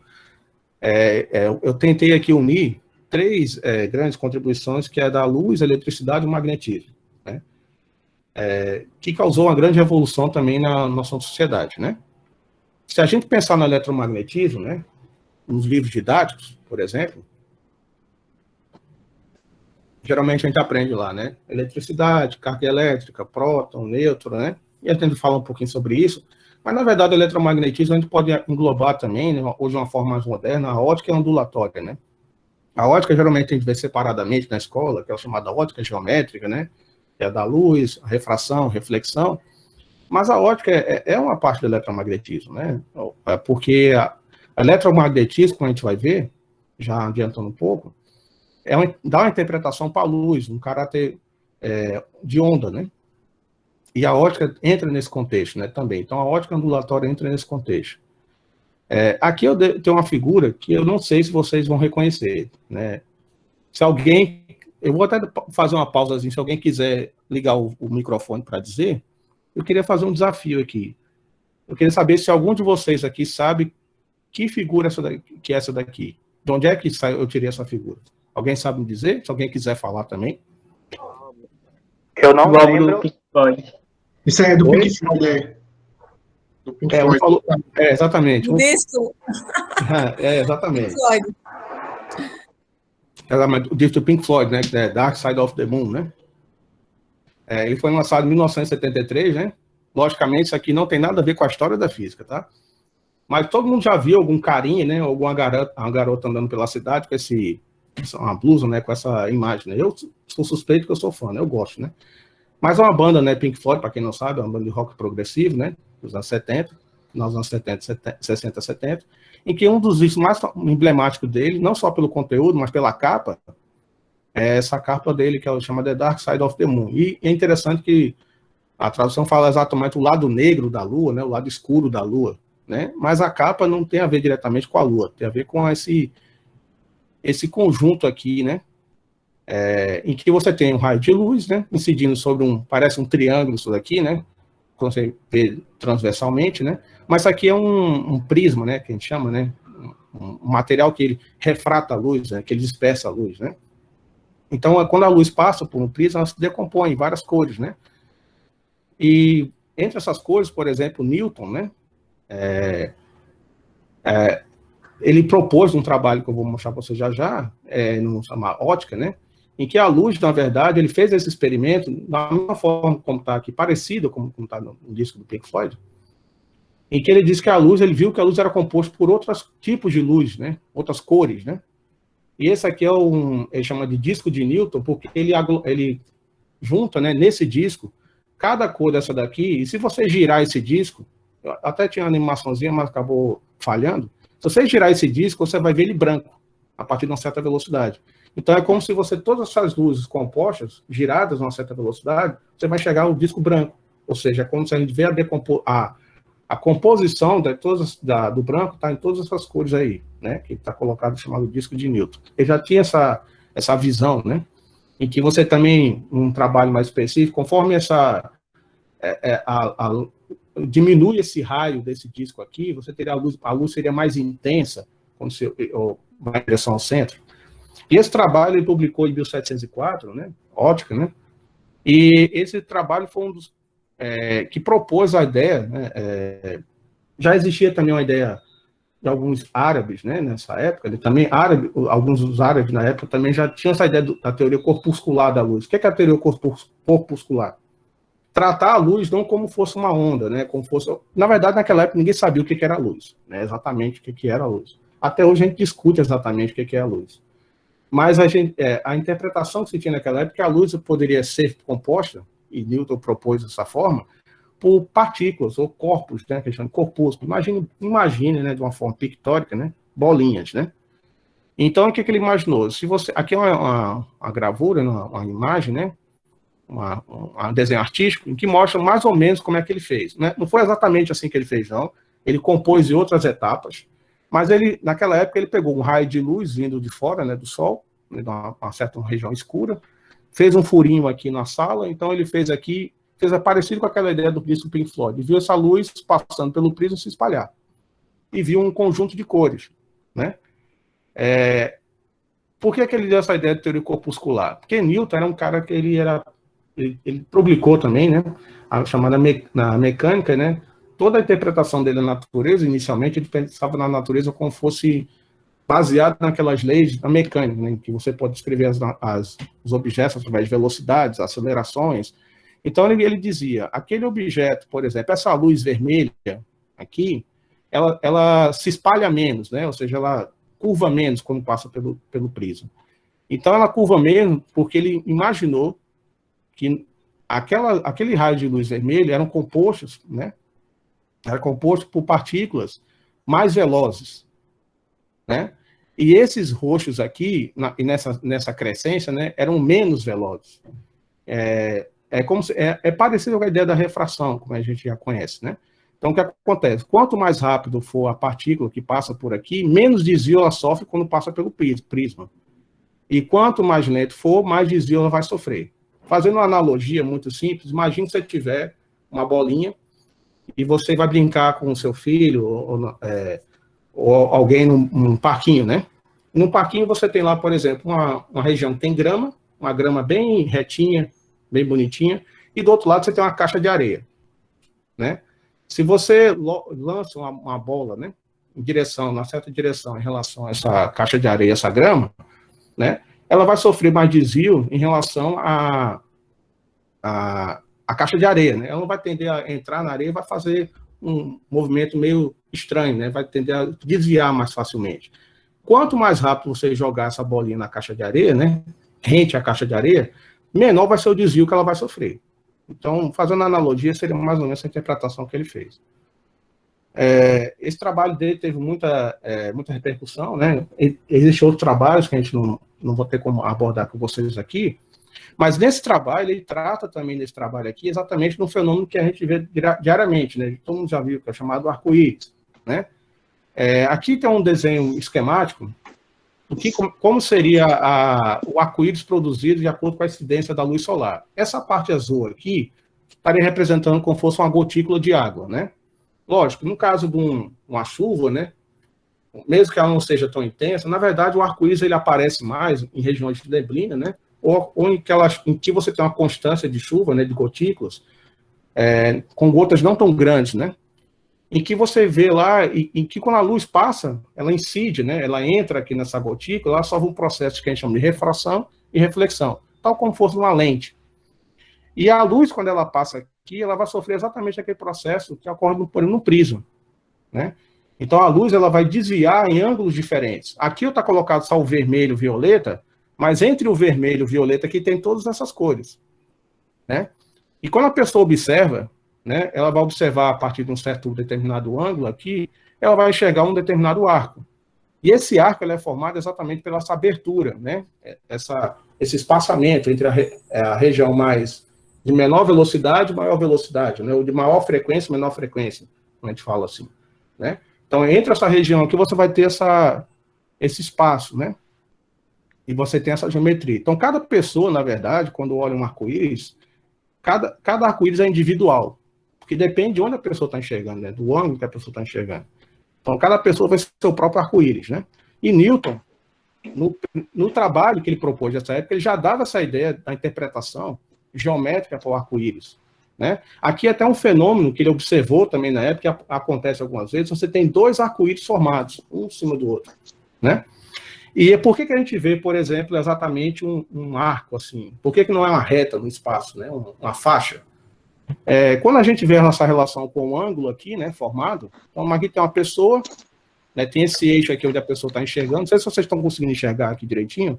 eu tentei aqui unir 3 grandes contribuições, que é da luz, eletricidade e magnetismo, né? Que causou uma grande revolução também na nossa sociedade, né? Se a gente pensar no eletromagnetismo, né, nos livros didáticos, por exemplo, geralmente a gente aprende lá, né? Eletricidade, carga elétrica, próton, nêutron, né? E a gente fala um pouquinho sobre isso. Mas, na verdade, o eletromagnetismo a gente pode englobar também, né, hoje de uma forma mais moderna, a ótica ondulatória, né? A ótica geralmente a gente vê separadamente na escola, que é a chamada ótica geométrica, né? Que é da luz, a refração, reflexão. Mas a ótica é uma parte do eletromagnetismo, né? Porque a eletromagnetismo, como a gente vai ver, já adiantando um pouco, dá uma interpretação para a luz, um caráter de onda, né? E a ótica entra nesse contexto, né, também. Então, a ótica ondulatória entra nesse contexto. Aqui eu tenho uma figura que eu não sei se vocês vão reconhecer, né? Se alguém... Eu vou até fazer uma pausazinha, se alguém quiser ligar o microfone para dizer, eu queria fazer um desafio aqui. Eu queria saber se algum de vocês aqui sabe que figura é essa daqui. De onde é que eu tirei essa figura? Alguém sabe me dizer? Se alguém quiser falar também. Eu não lembro. Isso aí é do Pink Floyd, do Pink Floyd. Falou, exatamente. Disco. Exatamente. Pink Floyd. O disco do Pink Floyd, né? Que é Dark Side of the Moon, né? Ele foi lançado em 1973, né? Logicamente, isso aqui não tem nada a ver com a história da física, tá? Mas todo mundo já viu algum carinha, né? Alguma garota andando pela cidade com uma blusa, né? Com essa imagem, né? Eu sou suspeito que eu sou fã, né? Eu gosto, né? Mas é uma banda, né? Pink Floyd, para quem não sabe, é uma banda de rock progressivo, né? Dos anos 70, nos anos 60, 70, em que um dos discos mais emblemáticos dele, não só pelo conteúdo, mas pela capa, é essa capa dele, que é chama The Dark Side of the Moon. E é interessante que a tradução fala exatamente o lado negro da Lua, né? O lado escuro da Lua, né? Mas a capa não tem a ver diretamente com a Lua, tem a ver com esse conjunto aqui, né? Em que você tem um raio de luz, né? Incidindo sobre parece um triângulo isso daqui, né? você vê transversalmente, né? Mas isso aqui é um prisma, né? Que a gente chama, né? Um material que ele refrata a luz, né? Que ele dispersa a luz, né? Então, quando a luz passa por um prisma, ela se decompõe em várias cores, né? E entre essas cores, por exemplo, Newton, né? Ele propôs um trabalho que eu vou mostrar para você já, no chama ótica, né? Em que a luz, na verdade, ele fez esse experimento da mesma forma como está aqui, parecido como está no disco do Pink Floyd, em que ele disse que a luz, ele viu que a luz era composta por outros tipos de luz, né? Outras cores, né? E esse aqui é ele chama de disco de Newton, porque ele junta, né, nesse disco, cada cor dessa daqui, e se você girar esse disco, até tinha uma animaçãozinha, mas acabou falhando, se você girar esse disco, você vai ver ele branco, a partir de uma certa velocidade. Então é como se todas essas luzes compostas, giradas a uma certa velocidade, você vai chegar ao disco branco. Ou seja, é como se a gente vê a composição do branco está em todas essas cores aí, né? Que está colocado, chamado disco de Newton. Ele já tinha essa visão, né? Em que você também, um trabalho mais específico, conforme diminui esse raio desse disco aqui, você teria a luz seria mais intensa, quando você vai em direção ao centro. E esse trabalho ele publicou em 1704, né? Ótica, né? E esse trabalho foi um dos que propôs a ideia, né? Já existia também uma ideia de alguns árabes, né? Nessa época, alguns dos árabes na época também já tinham essa ideia da teoria corpuscular da luz. O que é a teoria corpuscular? Tratar a luz não como fosse uma onda, né? Como fosse... Na verdade, naquela época, ninguém sabia o que era a luz, né? Exatamente o que era a luz. Até hoje a gente discute exatamente o que é a luz. Mas a interpretação que se tinha naquela época é que a luz poderia ser composta, e Newton propôs dessa forma, por partículas ou corpos, né? Que a gente chama de corpúsculos. Imagine, né? De uma forma pictórica, né? Bolinhas, né? Então, o que ele imaginou? Aqui é uma gravura, uma imagem, né? Um desenho artístico, em que mostra mais ou menos como é que ele fez, né? Não foi exatamente assim que ele fez, não. Ele compôs em outras etapas, mas naquela época, ele pegou um raio de luz vindo de fora, né, do Sol, de uma certa região escura, fez um furinho aqui na sala, então ele fez parecido com aquela ideia do disco Pink Floyd, viu essa luz passando pelo prisma se espalhar, e viu um conjunto de cores, né? Por que ele deu essa ideia de teoria corpuscular? Porque Newton era um cara que ele publicou também, né, a chamada na mecânica, né, toda a interpretação dele da natureza, inicialmente, ele pensava na natureza como fosse baseado naquelas leis da mecânica, né, que você pode descrever os objetos através de velocidades, acelerações. Então, ele dizia, aquele objeto, por exemplo, essa luz vermelha aqui, ela se espalha menos, né, ou seja, ela curva menos quando passa pelo prisma. Então, ela curva menos porque ele imaginou que aquele raio de luz vermelha eram compostos, né? Era composto por partículas mais velozes, né? E esses roxos aqui, nessa crescência, né, eram menos velozes. É parecido com a ideia da refração, como a gente já conhece, né? Então, o que acontece? Quanto mais rápido for a partícula que passa por aqui, menos desvio ela sofre quando passa pelo prisma. E quanto mais lento for, mais desvio ela vai sofrer. Fazendo uma analogia muito simples, imagine que você tiver uma bolinha e você vai brincar com o seu filho ou alguém num parquinho, né? Num parquinho você tem lá, por exemplo, uma região que tem grama, uma grama bem retinha, bem bonitinha, e do outro lado você tem uma caixa de areia, né? Se você lança uma bola, né, numa certa direção em relação a essa caixa de areia, essa grama, né? Ela vai sofrer mais desvio em relação à caixa de areia, né? Ela não vai tender a entrar na areia e vai fazer um movimento meio estranho, né? Vai tender a desviar mais facilmente. Quanto mais rápido você jogar essa bolinha na caixa de areia, né? Rente à caixa de areia, menor vai ser o desvio que ela vai sofrer. Então, fazendo analogia, seria mais ou menos essa interpretação que ele fez. Esse trabalho dele teve muita repercussão, né? Existem outros trabalhos que a gente não vou ter como abordar com vocês aqui, mas nesse trabalho, ele trata também nesse trabalho aqui exatamente de um fenômeno que a gente vê diariamente, né? Todo mundo já viu, que é chamado arco-íris, né? Aqui tem um desenho esquemático como seria o arco-íris produzido de acordo com a incidência da luz solar. Essa parte azul aqui estaria representando como fosse uma gotícula de água, né? Lógico, no caso de uma chuva, né, mesmo que ela não seja tão intensa, na verdade o arco-íris ele aparece mais em regiões de neblina, né, ou em que você tem uma constância de chuva, né, de gotículas, com gotas não tão grandes, né, em que você vê lá, em que quando a luz passa, ela incide, né, ela entra aqui nessa gotícula, ela sofre um processo que a gente chama de refração e reflexão, tal como fosse uma lente. E a luz, quando ela passa aqui, ela vai sofrer exatamente aquele processo que ocorre no prisma, né? Então, a luz ela vai desviar em ângulos diferentes. Aqui está colocado só o vermelho e o violeta, mas entre o vermelho e o violeta aqui tem todas essas cores, né? E quando a pessoa observa, né, ela vai observar a partir de um certo determinado ângulo aqui, ela vai enxergar um determinado arco. E esse arco ele é formado exatamente pela essa abertura, né? Esse espaçamento entre a região mais de menor velocidade e maior velocidade, né? Ou de maior frequência e menor frequência, como a gente fala assim, né? Então, entre essa região aqui, você vai ter esse espaço, né? E você tem essa geometria. Então, cada pessoa, na verdade, quando olha um arco-íris, cada arco-íris é individual, porque depende de onde a pessoa está enxergando, né? Do ângulo que a pessoa está enxergando. Então, cada pessoa vai ser o seu próprio arco-íris, né? E Newton, no trabalho que ele propôs nessa época, ele já dava essa ideia da interpretação geométrica para o arco-íris, né? Aqui até um fenômeno que ele observou também na época, que acontece algumas vezes, você tem dois arco-íris formados, um em cima do outro, né? E por que a gente vê, por exemplo, exatamente um arco assim? Por que não é uma reta no espaço, né? Uma faixa? Quando a gente vê essa relação com o ângulo aqui, né, formado, então aqui tem uma pessoa, né, tem esse eixo aqui onde a pessoa está enxergando, não sei se vocês estão conseguindo enxergar aqui direitinho,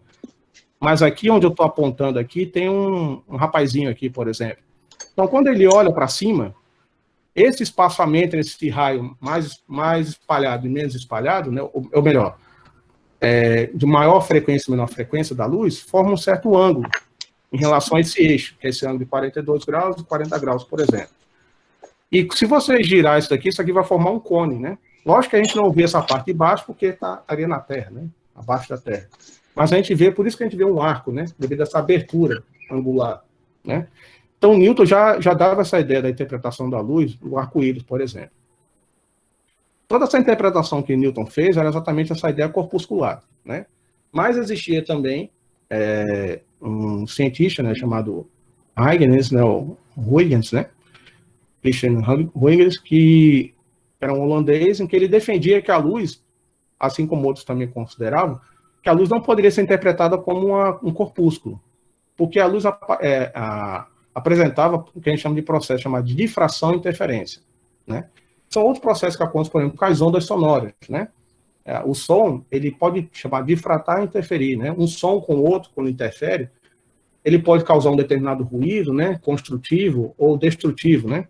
mas aqui onde eu estou apontando aqui, tem um rapazinho aqui, por exemplo. Então, quando ele olha para cima, esse espaçamento, esse raio mais espalhado e menos espalhado, né, ou melhor, de maior frequência e menor frequência da luz, forma um certo ângulo em relação a esse eixo, que é esse ângulo de 42 graus e 40 graus, por exemplo. E se você girar isso aqui vai formar um cone, né? Lógico que a gente não vê essa parte de baixo, porque está ali na Terra, né? Abaixo da Terra. Mas a gente vê, por isso que a gente vê um arco, né? Devido a essa abertura angular, né? Então, Newton já dava essa ideia da interpretação da luz do arco-íris, por exemplo. Toda essa interpretação que Newton fez era exatamente essa ideia corpuscular, né? Mas existia também um cientista, né, chamado Huygens, né, o Huygens, né? Christian Huygens, que era um holandês, em que ele defendia que a luz, assim como outros também consideravam, que a luz não poderia ser interpretada como um corpúsculo, porque a luz apresentava o que a gente chama de processo chamado de difração e interferência, né? São outros processos que acontecem, por exemplo, com as ondas sonoras, né? O som, ele pode chamar de difratar e interferir, né? Um som com o outro, quando interfere, ele pode causar um determinado ruído, né? Construtivo ou destrutivo, né?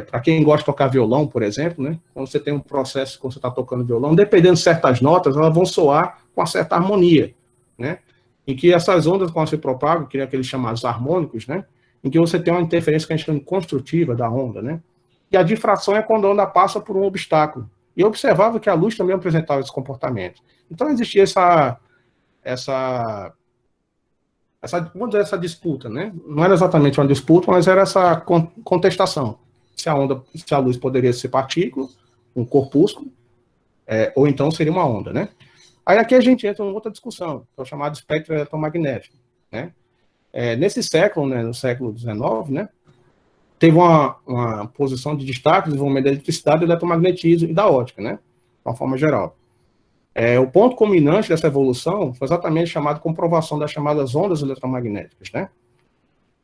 Para quem gosta de tocar violão, por exemplo, né? Quando você tem um processo, quando você está tocando violão, dependendo de certas notas, elas vão soar com uma certa harmonia, né? Em que essas ondas, quando se propagam, que é aqueles chamados harmônicos, né? Em que você tem uma interferência que a gente chama de construtiva da onda, né? E a difração é quando a onda passa por um obstáculo. E eu observava que a luz também apresentava esse comportamento. Então existia essa disputa, né? Não era exatamente uma disputa, mas era essa contestação. Se a luz poderia ser partícula, um corpúsculo, ou então seria uma onda, né? Aí aqui a gente entra em outra discussão, que é o chamado espectro eletromagnético, né? Nesse século, né, no século XIX, né, teve uma posição de destaque no desenvolvimento da eletricidade, do eletromagnetismo e da ótica, né, de uma forma geral. O ponto culminante dessa evolução foi exatamente chamado de comprovação das chamadas ondas eletromagnéticas, né?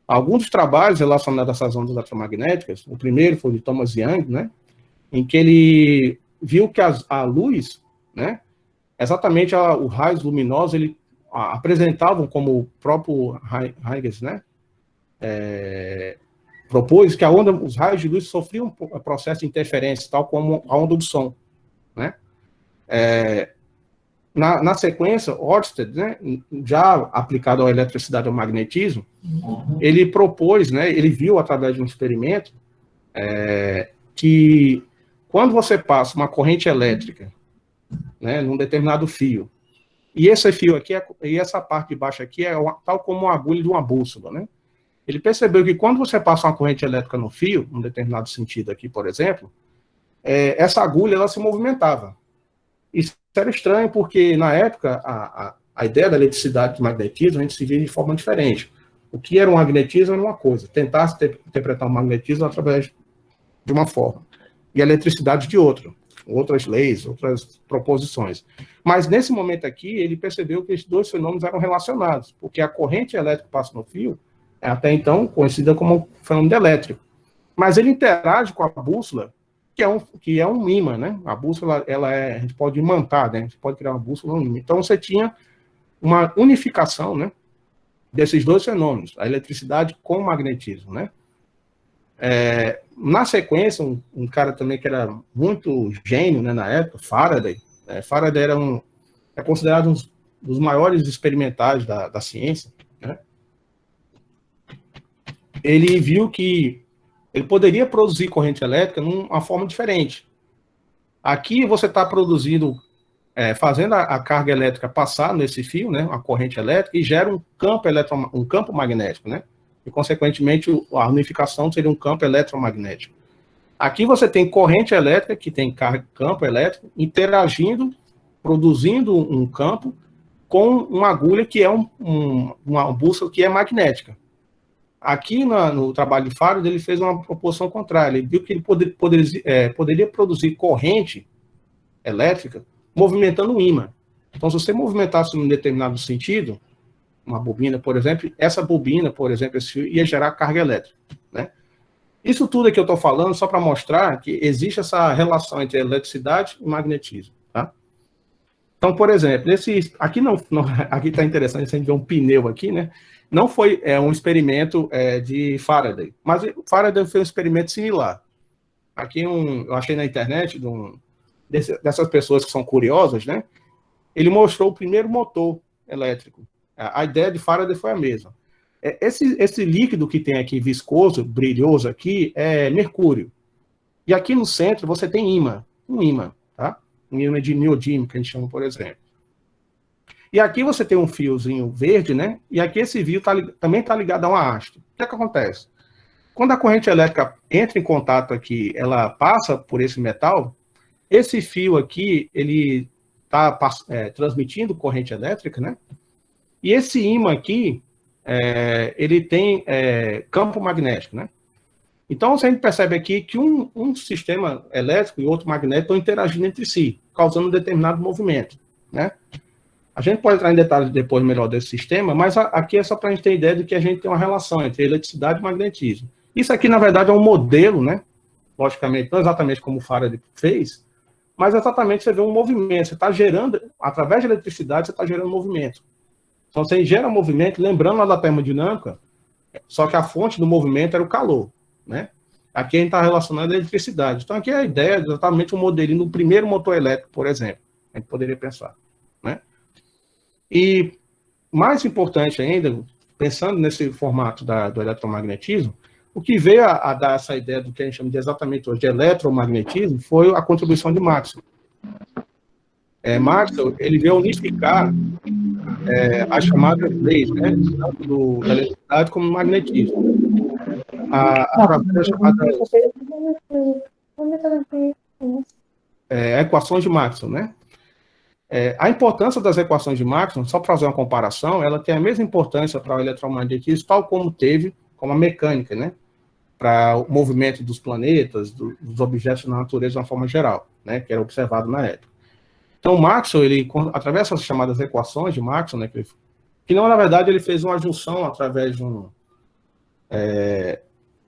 Alguns dos trabalhos relacionados a essas ondas eletromagnéticas, o primeiro foi de Thomas Young, né, em que ele viu que a luz, né, exatamente os raios luminosos, ele apresentavam, como o próprio Huygens, né, propôs, que os raios de luz sofriam um processo de interferência, tal como a onda do som, né? Na sequência, Ørsted, né, já aplicado à eletricidade e ao magnetismo, ele propôs, né, ele viu através de um experimento que quando você passa uma corrente elétrica, né, num determinado fio, e esse fio aqui, e essa parte de baixo aqui tal como uma agulha de uma bússola, né? Ele percebeu que quando você passa uma corrente elétrica no fio, num determinado sentido aqui, por exemplo, essa agulha ela se movimentava. Isso era estranho porque, na época, a ideia da eletricidade e do magnetismo, a gente se via de forma diferente. O que era um magnetismo era uma coisa, tentar interpretar o magnetismo através de uma forma, e a eletricidade de outra, outras leis, outras proposições. Mas, nesse momento aqui, ele percebeu que esses dois fenômenos eram relacionados, porque a corrente elétrica que passa no fio é até então conhecida como fenômeno elétrico. Mas ele interage com a bússola, que é um ímã, né? A bússola, a gente pode imantar, né? A gente pode criar uma bússola, um ímã. Então, você tinha uma unificação, né, desses dois fenômenos, a eletricidade com o magnetismo, né? Na sequência, um cara também que era muito gênio, né, na época, Faraday. Faraday é considerado um dos maiores experimentais da ciência, né? Ele viu que ele poderia produzir corrente elétrica numa forma diferente. Aqui você está produzindo, fazendo a carga elétrica passar nesse fio, né, uma corrente elétrica, e gera um campo magnético, né? E, consequentemente, a unificação seria um campo eletromagnético. Aqui você tem corrente elétrica, que tem campo elétrico, interagindo, produzindo um campo com uma agulha que é uma bússola que é magnética. Aqui no trabalho de Faraday, ele fez uma proposição contrária. Ele viu que ele poderia produzir corrente elétrica movimentando um ímã. Então, se você movimentasse em um determinado sentido, uma bobina, por exemplo, essa bobina, por exemplo, esse fio, ia gerar carga elétrica, né? Isso tudo que eu estou falando só para mostrar que existe essa relação entre eletricidade e magnetismo, tá? Então, por exemplo, aqui aqui está interessante, a gente vê um pneu aqui, né? Não foi um experimento de Faraday, mas Faraday fez um experimento similar. Aqui eu achei na internet dessas pessoas que são curiosas, né? Ele mostrou o primeiro motor elétrico. A ideia de Faraday foi a mesma. Esse líquido que tem aqui, viscoso, brilhoso aqui, é mercúrio. E aqui no centro você tem um ímã, tá? Um ímã de neodímio, que a gente chama, por exemplo. E aqui você tem um fiozinho verde, né? E aqui esse fio também está ligado a uma haste. O que acontece? Quando a corrente elétrica entra em contato aqui, ela passa por esse metal, esse fio aqui, ele está transmitindo corrente elétrica, né? E esse ímã aqui, ele tem campo magnético, né? Então, a gente percebe aqui que um sistema elétrico e outro magnético estão interagindo entre si, causando um determinado movimento, né? A gente pode entrar em detalhes depois melhor desse sistema, mas aqui é só para a gente ter ideia de que a gente tem uma relação entre eletricidade e magnetismo. Isso aqui, na verdade, é um modelo, né? Logicamente, não exatamente como o Faraday fez, mas exatamente você vê um movimento. Você está gerando, através da eletricidade, você está gerando movimento. Então, você gera movimento, lembrando lá da termodinâmica, só que a fonte do movimento era o calor, né? Aqui a gente está relacionando a eletricidade. Então, aqui é a ideia é exatamente um modelinho do primeiro motor elétrico, por exemplo. A gente poderia pensar, né? E, mais importante ainda, pensando nesse formato do eletromagnetismo, o que veio a dar essa ideia do que a gente chama de exatamente hoje de eletromagnetismo foi a contribuição de Maxwell. Maxwell, ele veio unificar as chamadas leis, né, tanto da eletricidade como do magnetismo. Através das chamadas equações de Maxwell, né? A importância das equações de Maxwell, só para fazer uma comparação, ela tem a mesma importância para o eletromagnetismo, tal como teve com a mecânica, né? Para o movimento dos planetas, dos objetos na natureza de uma forma geral, né? Que era observado na época. Então, Maxwell, ele, através dessas chamadas equações de Maxwell, né, que não, na verdade, ele fez uma junção através de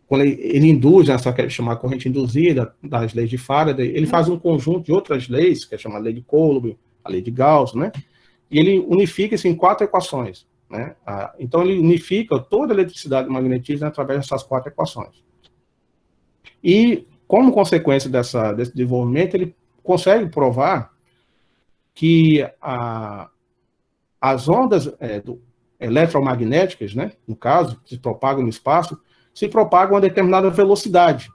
quando ele induz essa chamada corrente induzida das leis de Faraday, ele faz um conjunto de outras leis, que é chamada lei de Coulomb, a lei de Gauss, né? E ele unifica isso em 4 equações, né? Então, ele unifica toda a eletricidade e magnetismo através dessas 4 equações. E, como consequência desse desenvolvimento, ele consegue provar que as ondas eletromagnéticas, né, no caso, que se propagam no espaço, se propagam a determinada velocidade,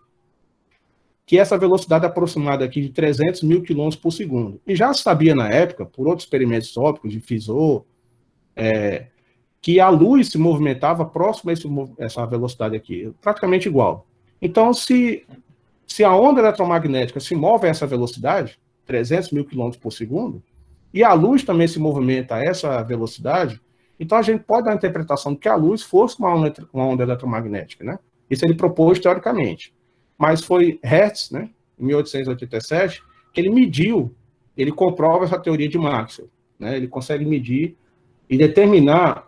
que essa velocidade é aproximada aqui de 300 mil quilômetros por segundo. E já se sabia na época, por outros experimentos ópticos de Fizeau, que a luz se movimentava próximo a essa velocidade aqui, praticamente igual. Então, se a onda eletromagnética se move a essa velocidade, 300 mil quilômetros por segundo, e a luz também se movimenta a essa velocidade, então a gente pode dar a interpretação de que a luz fosse uma onda eletromagnética, né? Isso ele propôs teoricamente. Mas foi Hertz, né, em 1887, que ele mediu, ele comprova essa teoria de Maxwell, né? Ele consegue medir e determinar,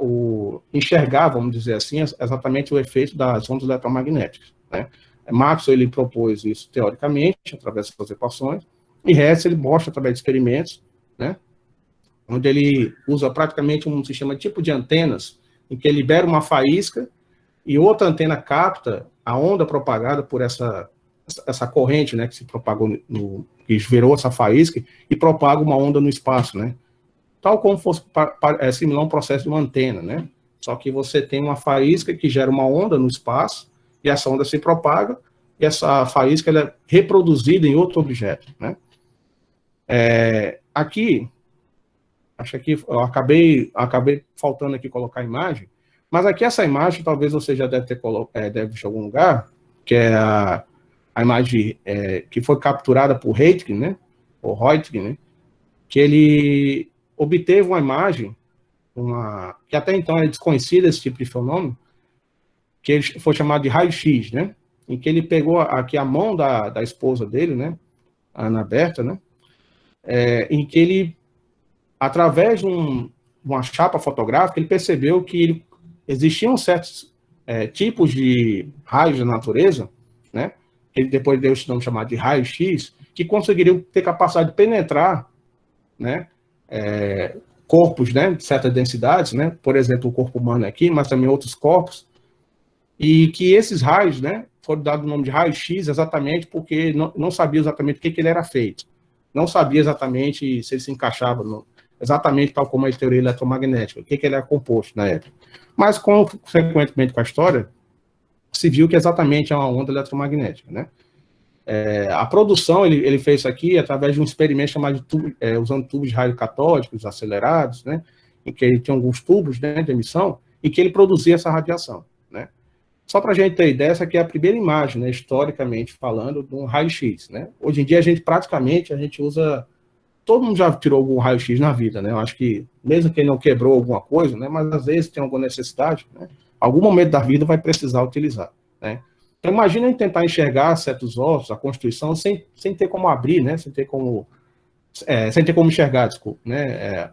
enxergar, vamos dizer assim, exatamente o efeito das ondas eletromagnéticas, né? Maxwell ele propôs isso teoricamente, através das equações, e Hertz ele mostra através de experimentos, né? Onde ele usa praticamente um sistema tipo de antenas, em que ele libera uma faísca e outra antena capta a onda propagada por essa corrente, né, que se propagou, que virou essa faísca e propaga uma onda no espaço, né? Tal como fosse similar a um processo de uma antena, né? Só que você tem uma faísca que gera uma onda no espaço e essa onda se propaga e essa faísca ela é reproduzida em outro objeto, né? Aqui, acho que eu acabei faltando aqui colocar a imagem, mas aqui essa imagem talvez você já deve ter deve visto em algum lugar, que é a imagem que foi capturada por Röntgen, né? Ou Röntgen, né? Que ele obteve uma imagem, que até então era desconhecida esse tipo de fenômeno, que ele foi chamado de raio-x, né? Em que ele pegou aqui a mão da esposa dele, né? A Ana Berta, né? Em que ele, através de uma chapa fotográfica, ele percebeu que existiam certos tipos de raios da natureza, né? Ele depois deu esse nome chamado de raio-x, que conseguiriam ter capacidade de penetrar, né? Corpos, né, de certas densidades, né, por exemplo, o corpo humano aqui, mas também outros corpos, e que esses raios, né, foram dados o nome de raio-x exatamente porque não sabia exatamente o que ele era feito, não sabia exatamente se ele se encaixava exatamente tal como a teoria eletromagnética, o que ele era composto na época. Mas, consequentemente com a história, se viu que exatamente é uma onda eletromagnética, né? A produção, ele fez isso aqui através de um experimento chamado de usando tubos de raio catódicos acelerados, né, em que ele tinha alguns tubos, né, de emissão, e que ele produzia essa radiação, né. Só para a gente ter ideia, essa aqui é a primeira imagem, né, historicamente falando, de um raio-x, né. Hoje em dia, a gente usa, todo mundo já tirou algum raio-x na vida, né, eu acho que, mesmo quem não quebrou alguma coisa, né, mas às vezes tem alguma necessidade, né, algum momento da vida vai precisar utilizar, né. Então, imagina a gente tentar enxergar certos ossos, a constituição, sem ter como abrir, né? Sem ter como enxergar, desculpa, né?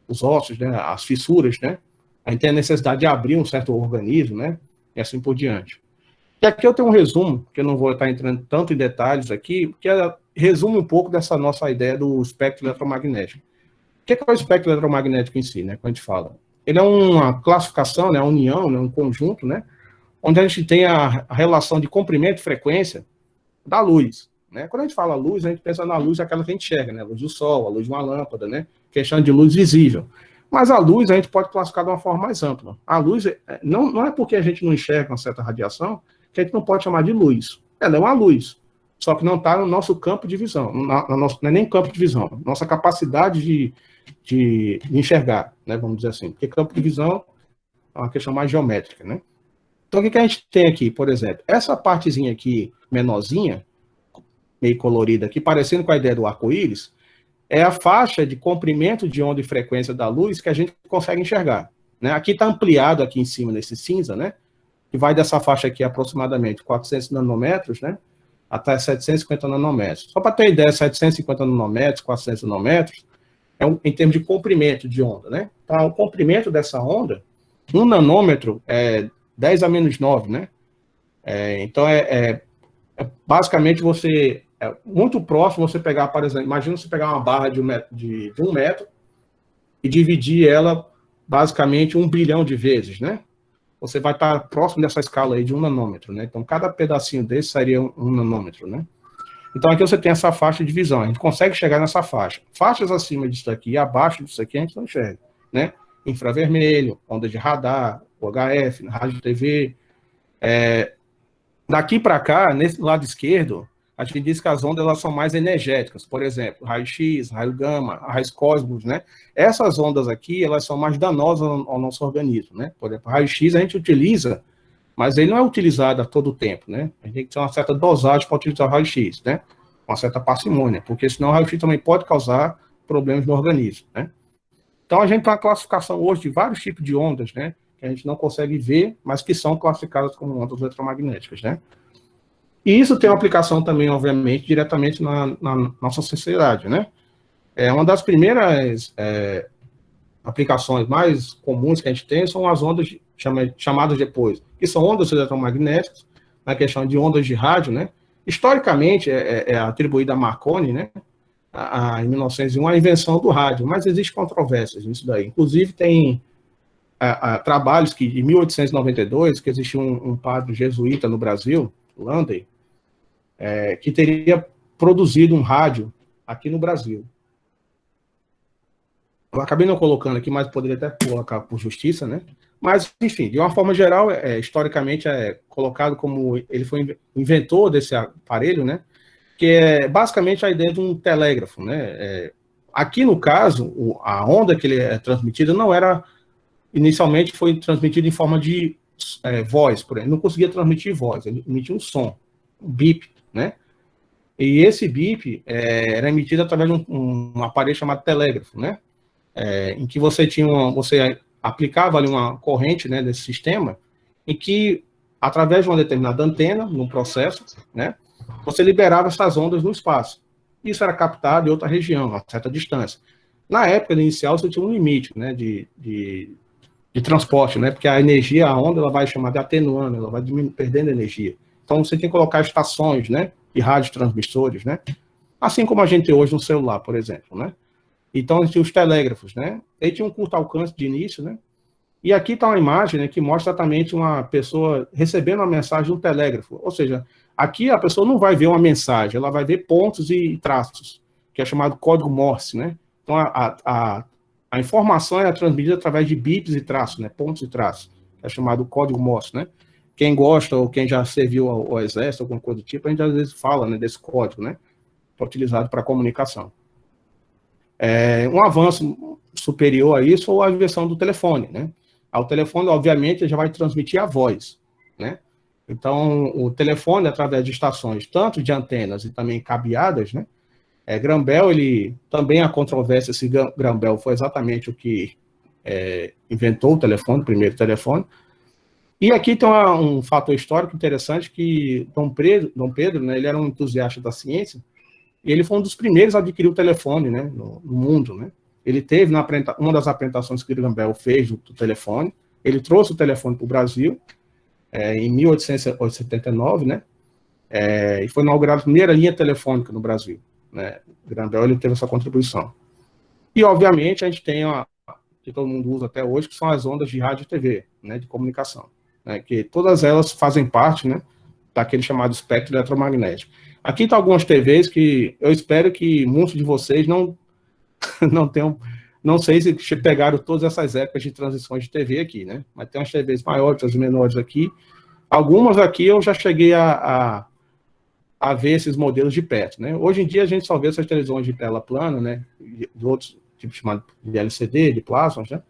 Os ossos, né? As fissuras, né? A gente tem a necessidade de abrir um certo organismo, né? E assim por diante. E aqui eu tenho um resumo, que eu não vou estar entrando tanto em detalhes aqui, que resume um pouco dessa nossa ideia do espectro eletromagnético. O que é o espectro eletromagnético em si, né? Quando a gente fala. Ele é uma classificação, né? Uma união, né? Um conjunto, né? Onde a gente tem a relação de comprimento e frequência da luz, né? Quando a gente fala luz, a gente pensa na luz aquela que a gente enxerga, né? A luz do sol, a luz de uma lâmpada, né? Questão de luz visível. Mas a luz a gente pode classificar de uma forma mais ampla. A luz, não é porque a gente não enxerga uma certa radiação que a gente não pode chamar de luz. Ela é uma luz, só que não está no nosso campo de visão, não é nem campo de visão, nossa capacidade de enxergar, né? Vamos dizer assim. Porque campo de visão é uma questão mais geométrica, né? Então, o que a gente tem aqui, por exemplo? Essa partezinha aqui, menorzinha, meio colorida aqui, parecendo com a ideia do arco-íris, é a faixa de comprimento de onda e frequência da luz que a gente consegue enxergar, né? Aqui está ampliado aqui em cima, nesse cinza, né? Que vai dessa faixa aqui aproximadamente 400 nanômetros, né? Até 750 nanômetros. Só para ter ideia, 750 nanômetros, 400 nanômetros, em termos de comprimento de onda, né? Então, o comprimento dessa onda, 1 nanômetro é 10 a menos 9, né? Então, basicamente, muito próximo você pegar, por exemplo, imagina você pegar uma barra de 1 metro e dividir ela, basicamente, 1 bilhão de vezes, né? Você vai estar próximo dessa escala aí de 1 nanômetro, né? Então, cada pedacinho desse seria 1 nanômetro, né? Então, aqui você tem essa faixa de visão, a gente consegue chegar nessa faixa. Faixas acima disso aqui e abaixo disso aqui a gente não enxerga, né? Infravermelho, onda de radar, UHF, rádio TV. Daqui para cá, nesse lado esquerdo, a gente diz que as ondas elas são mais energéticas, por exemplo, raio-x, raio gama, raios cósmicos, né? Essas ondas aqui, elas são mais danosas ao nosso organismo, né? Por exemplo, raio-x a gente utiliza, mas ele não é utilizado a todo tempo, né? A gente tem que ter uma certa dosagem para utilizar o raio-x, né? Uma certa parcimônia, porque senão o raio-x também pode causar problemas no organismo, né? Então a gente tem uma classificação hoje de vários tipos de ondas, né? Que a gente não consegue ver, mas que são classificadas como ondas eletromagnéticas, né? E isso tem uma aplicação também, obviamente, diretamente na nossa sociedade, né? Uma das primeiras aplicações mais comuns que a gente tem são as ondas chamadas depois, que são ondas eletromagnéticas, na questão de ondas de rádio, né? Historicamente, é atribuída a Marconi, né? Em 1901, a invenção do rádio, mas existem controvérsias nisso daí. Inclusive, tem trabalhos que, em 1892, que existiu um padre jesuíta no Brasil, Landey, que teria produzido um rádio aqui no Brasil. Eu acabei não colocando aqui, mas poderia até colocar por justiça, né? Mas, enfim, de uma forma geral, historicamente é colocado como ele foi inventor desse aparelho, né? Que é basicamente a ideia de um telégrafo, né? Aqui, no caso, a onda que ele é transmitida não era, inicialmente foi transmitida em forma de voz, por exemplo. Não conseguia transmitir voz, ele emitia um som, um bip, né? E esse bip era emitido através de um aparelho chamado telégrafo, né? Em que você aplicava ali uma corrente, né, desse sistema, em que, através de uma determinada antena, num processo, né, você liberava essas ondas no espaço. Isso era captado em outra região, a certa distância. Na época inicial, você tinha um limite, né, de transporte, né, porque a energia, a onda, ela vai chamar de atenuando, ela vai perdendo energia. Então, você tem que colocar estações, né, de radiotransmissores, né, assim como a gente tem hoje no celular, por exemplo, né. Então, tinha os telégrafos, né? Ele tinha um curto alcance de início, né? E aqui está uma imagem, né, que mostra exatamente uma pessoa recebendo uma mensagem de um telégrafo. Ou seja, aqui a pessoa não vai ver uma mensagem, ela vai ver pontos e traços, que é chamado código Morse, né? Então, a informação é transmitida através de bips e traços, né? Pontos e traços, que é chamado código Morse, né? Quem gosta ou quem já serviu ao exército, alguma coisa do tipo, a gente às vezes fala, né, desse código, né? Que é utilizado para comunicação. Um avanço superior a isso foi a invenção do telefone, né? O telefone, obviamente, já vai transmitir a voz, né? Então, o telefone, através de estações, tanto de antenas e também cabeadas, né? Graham Bell, ele também há controvérsia se Graham Bell foi exatamente o que inventou o telefone, o primeiro telefone. E aqui tem um fator histórico interessante que Dom Pedro, né, ele era um entusiasta da ciência, e ele foi um dos primeiros a adquirir o telefone, né, no mundo, né. Ele teve, uma das apresentações que Graham Bell fez do telefone, ele trouxe o telefone para o Brasil, em 1879, né, e foi inaugurada a primeira linha telefônica no Brasil, né. Graham Bell, ele teve essa contribuição. E, obviamente, a gente tem que todo mundo usa até hoje, que são as ondas de rádio e TV, né, de comunicação, né, que todas elas fazem parte, né, daquele chamado espectro eletromagnético. Aqui estão algumas TVs que eu espero que muitos de vocês não tenham, não sei se pegaram todas essas épocas de transições de TV aqui, né? Mas tem umas TVs maiores, outras menores aqui. Algumas aqui eu já cheguei a ver esses modelos de perto, né? Hoje em dia a gente só vê essas televisões de tela plana, né? De outros tipos chamados de LCD, de plasma, né?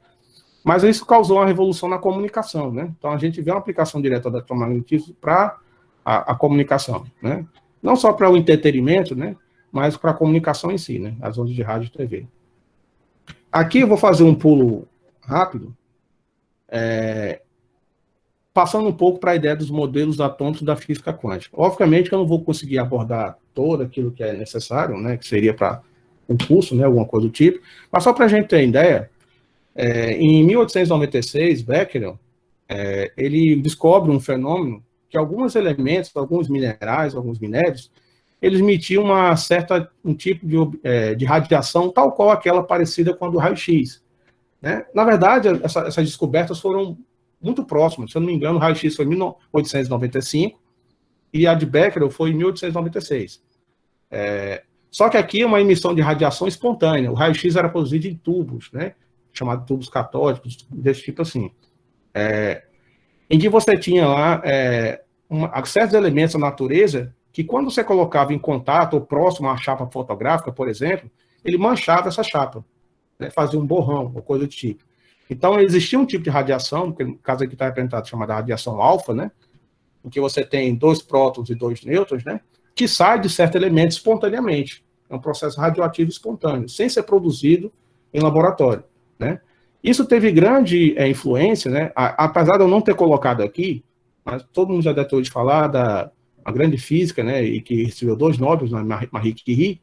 Mas isso causou uma revolução na comunicação, né? Então a gente vê uma aplicação direta do eletromagnetismo para a comunicação, né? Não só para o entretenimento, né, mas para a comunicação em si, né, as ondas de rádio e TV. Aqui eu vou fazer um pulo rápido, passando um pouco para a ideia dos modelos atômicos da física quântica. Obviamente que eu não vou conseguir abordar todo aquilo que é necessário, né, que seria para um curso, né, alguma coisa do tipo, mas só para a gente ter ideia, em 1896, Becquerel, ele descobre um fenômeno que alguns elementos, alguns minerais, alguns minérios, eles emitiam um tipo de radiação tal qual aquela parecida com a do raio-x, né? Na verdade, essas descobertas foram muito próximas. Se eu não me engano, o raio-x foi em 1895 e a de Becquerel foi em 1896. Só que aqui é uma emissão de radiação espontânea. O raio-x era produzido em tubos, né? Chamado tubos catódicos, desse tipo assim. Em que você tinha lá certos elementos da natureza que quando você colocava em contato ou próximo à chapa fotográfica, por exemplo, ele manchava essa chapa, né, fazia um borrão ou coisa do tipo. Então, existia um tipo de radiação, que no caso aqui está representado, chamada radiação alfa, né, em que você tem 2 prótons e 2 nêutrons, né, que sai de certo elemento espontaneamente. É um processo radioativo espontâneo, sem ser produzido em laboratório, né. Isso teve grande influência, né, apesar de eu não ter colocado aqui, mas todo mundo já deve ter ouvido falar da grande física, né, e que recebeu 2 Nobels, Marie Curie,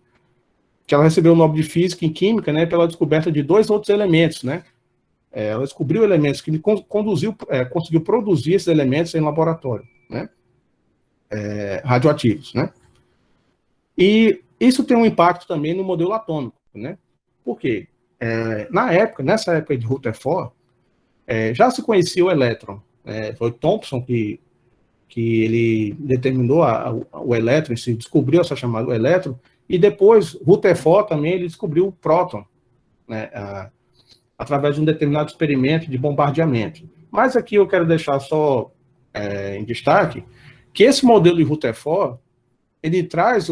que ela recebeu o Nobel de Física em Química, né, pela descoberta de 2 outros elementos, né. Ela descobriu elementos que conseguiu produzir esses elementos em laboratório, né, radioativos, né. E isso tem um impacto também no modelo atômico, né. Por quê? Nessa época de Rutherford, já se conhecia o elétron. Foi Thomson que ele determinou o elétron, se descobriu essa chamada elétron, e depois Rutherford também ele descobriu o próton, né, através de um determinado experimento de bombardeamento. Mas aqui eu quero deixar só em destaque que esse modelo de Rutherford, ele traz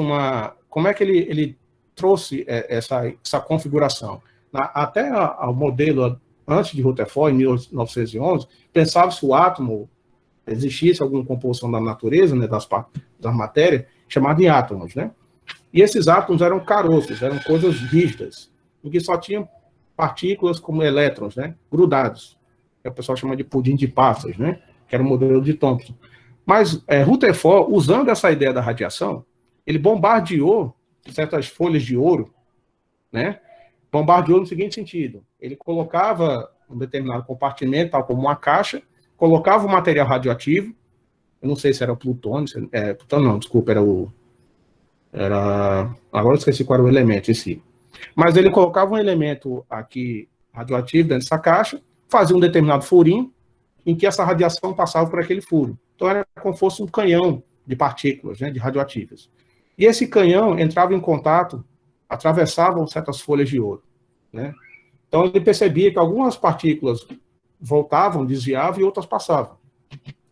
como é que ele trouxe essa configuração? Até o modelo antes de Rutherford, em 1911, pensava-se o átomo, existisse alguma composição da natureza, né, da matéria, chamada de átomos, né? E esses átomos eram caroços, eram coisas rígidas, em que só tinham partículas como elétrons, né, grudados, que o pessoal chama de pudim de passas, né, que era o modelo de Thomson. Mas Rutherford, usando essa ideia da radiação, ele bombardeou certas folhas de ouro, né, bombardeou no seguinte sentido: ele colocava um determinado compartimento, tal como uma caixa, colocava o material radioativo, eu não sei se era o plutônio, plutônio não, desculpa, agora eu esqueci qual era o elemento em si. Mas ele colocava um elemento aqui radioativo dentro dessa caixa, fazia um determinado furinho, em que essa radiação passava por aquele furo. Então era como se fosse um canhão de partículas, né, de radioativas. E esse canhão entrava em contato, atravessava certas folhas de ouro, né? Então ele percebia que algumas partículas voltavam, desviavam e outras passavam.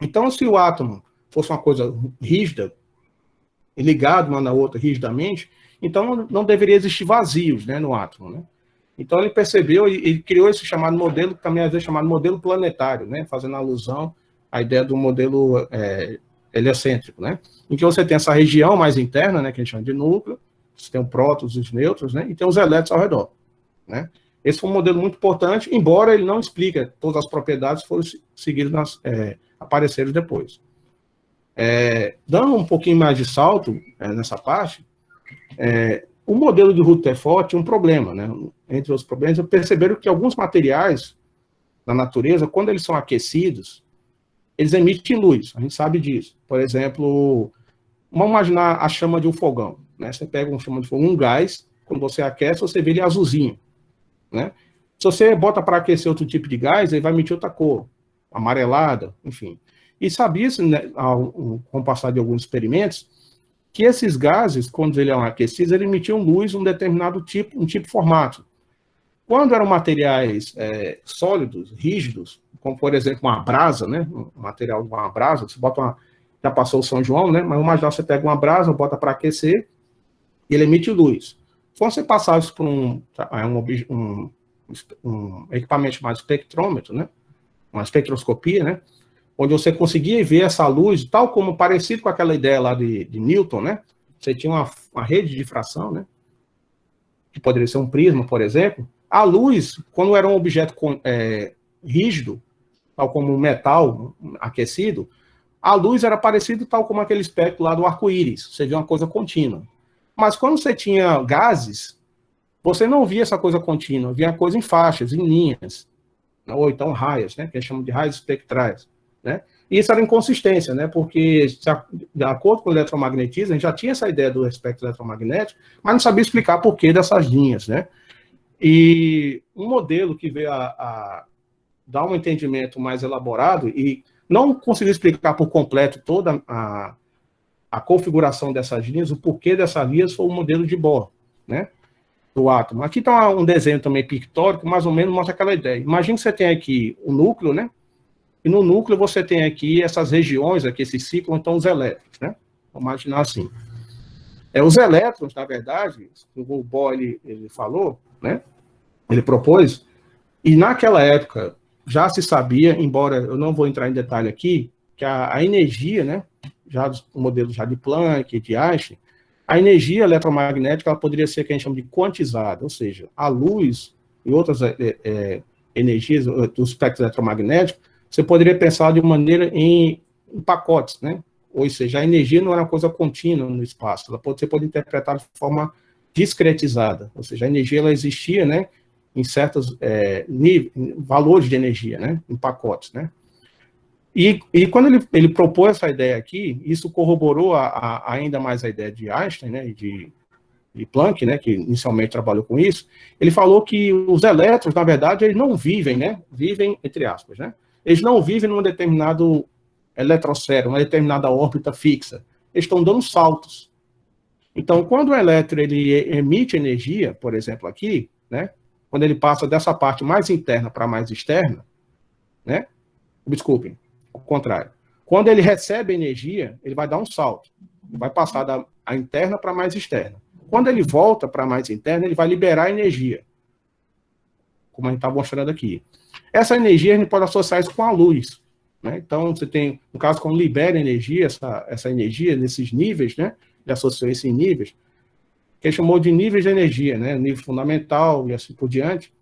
Então, se o átomo fosse uma coisa rígida, ligado uma na outra rigidamente, então não deveria existir vazios, né, no átomo, né? Então ele percebeu e criou esse chamado modelo, que também às vezes é chamado modelo planetário, né, fazendo alusão à ideia do modelo heliocêntrico, né, em que você tem essa região mais interna, né, que a gente chama de núcleo, você tem os prótons e os nêutrons, né, e tem os elétrons ao redor, né. Esse foi um modelo muito importante, embora ele não explique todas as propriedades que foram seguidas, apareceram depois. Dando um pouquinho mais de salto nessa parte, o modelo de Rutherford tinha um problema, né? Entre os problemas, perceberam que alguns materiais da natureza, quando eles são aquecidos, eles emitem luz, a gente sabe disso. Por exemplo, vamos imaginar a chama de um fogão, né? Você pega uma chama de fogão, um gás, quando você aquece, você vê ele azulzinho, né? Se você bota para aquecer outro tipo de gás, ele vai emitir outra cor, amarelada, enfim. E sabia-se, né, com o passar de alguns experimentos, que esses gases, quando eles eram aquecidos, eles emitiam luz um determinado tipo, um tipo de formato. Quando eram materiais sólidos, rígidos, como, por exemplo, uma brasa, né, um material de uma brasa, você bota já passou o São João, né, mas imagina, você pega uma brasa, bota para aquecer, e ele emite luz. Quando você passar isso por um equipamento chamado espectrômetro, né, uma espectroscopia, né, onde você conseguia ver essa luz, tal como parecido com aquela ideia lá de Newton, né? Você tinha uma rede de difração, né? Que poderia ser um prisma, por exemplo. A luz, quando era um objeto rígido, tal como um metal aquecido, a luz era parecida tal como aquele espectro lá do arco-íris. Você via uma coisa contínua. Mas quando você tinha gases, você não via essa coisa contínua, via a coisa em faixas, em linhas, ou então raias, né? Que a gente chama de raios espectrais. Né? E isso era inconsistência, né? Porque, de acordo com o eletromagnetismo, a gente já tinha essa ideia do espectro eletromagnético, mas não sabia explicar por que dessas linhas, né? E um modelo que veio a dar um entendimento mais elaborado e não conseguiu explicar por completo toda a configuração dessas linhas, o porquê dessas linhas, foi o modelo de Bohr, né? Do átomo. Aqui está um desenho também pictórico, mais ou menos mostra aquela ideia. Imagina que você tem aqui o núcleo, né? E no núcleo você tem aqui essas regiões, aqui, esses ciclos, então os elétrons, né? Vamos imaginar assim. Os elétrons, na verdade, o Bohr ele falou, né? Ele propôs, e naquela época já se sabia, embora eu não vou entrar em detalhe aqui, que a energia, né? Já do modelo já de Planck, de Einstein, a energia eletromagnética ela poderia ser o que a gente chama de quantizada, ou seja, a luz e outras energias do espectro eletromagnético, você poderia pensar de maneira em pacotes, né? Ou seja, a energia não era uma coisa contínua no espaço, você pode interpretar de forma discretizada, ou seja, a energia ela existia, né, em certos valores de energia, né, em pacotes, né. E quando ele propôs essa ideia aqui, isso corroborou ainda mais a ideia de Einstein, né, de Planck, né, que inicialmente trabalhou com isso. Ele falou que os elétrons, na verdade, eles não vivem, né, vivem entre aspas, né, eles não vivem num determinado eletrosfera, uma determinada órbita fixa. Eles estão dando saltos. Então, quando o elétron ele emite energia, por exemplo, aqui, né, quando ele passa dessa parte mais interna para mais externa, né, desculpem, o contrário. Quando ele recebe energia, ele vai dar um salto. Vai passar da interna para mais externa. Quando ele volta para mais interna, ele vai liberar energia. Como a gente está mostrando aqui. Essa energia, a gente pode associar isso com a luz. Né? Então, você tem, no caso, quando libera energia, essa energia, nesses níveis, né? Ele associou isso em níveis, que ele chamou de níveis de energia, né? Nível fundamental e assim por diante.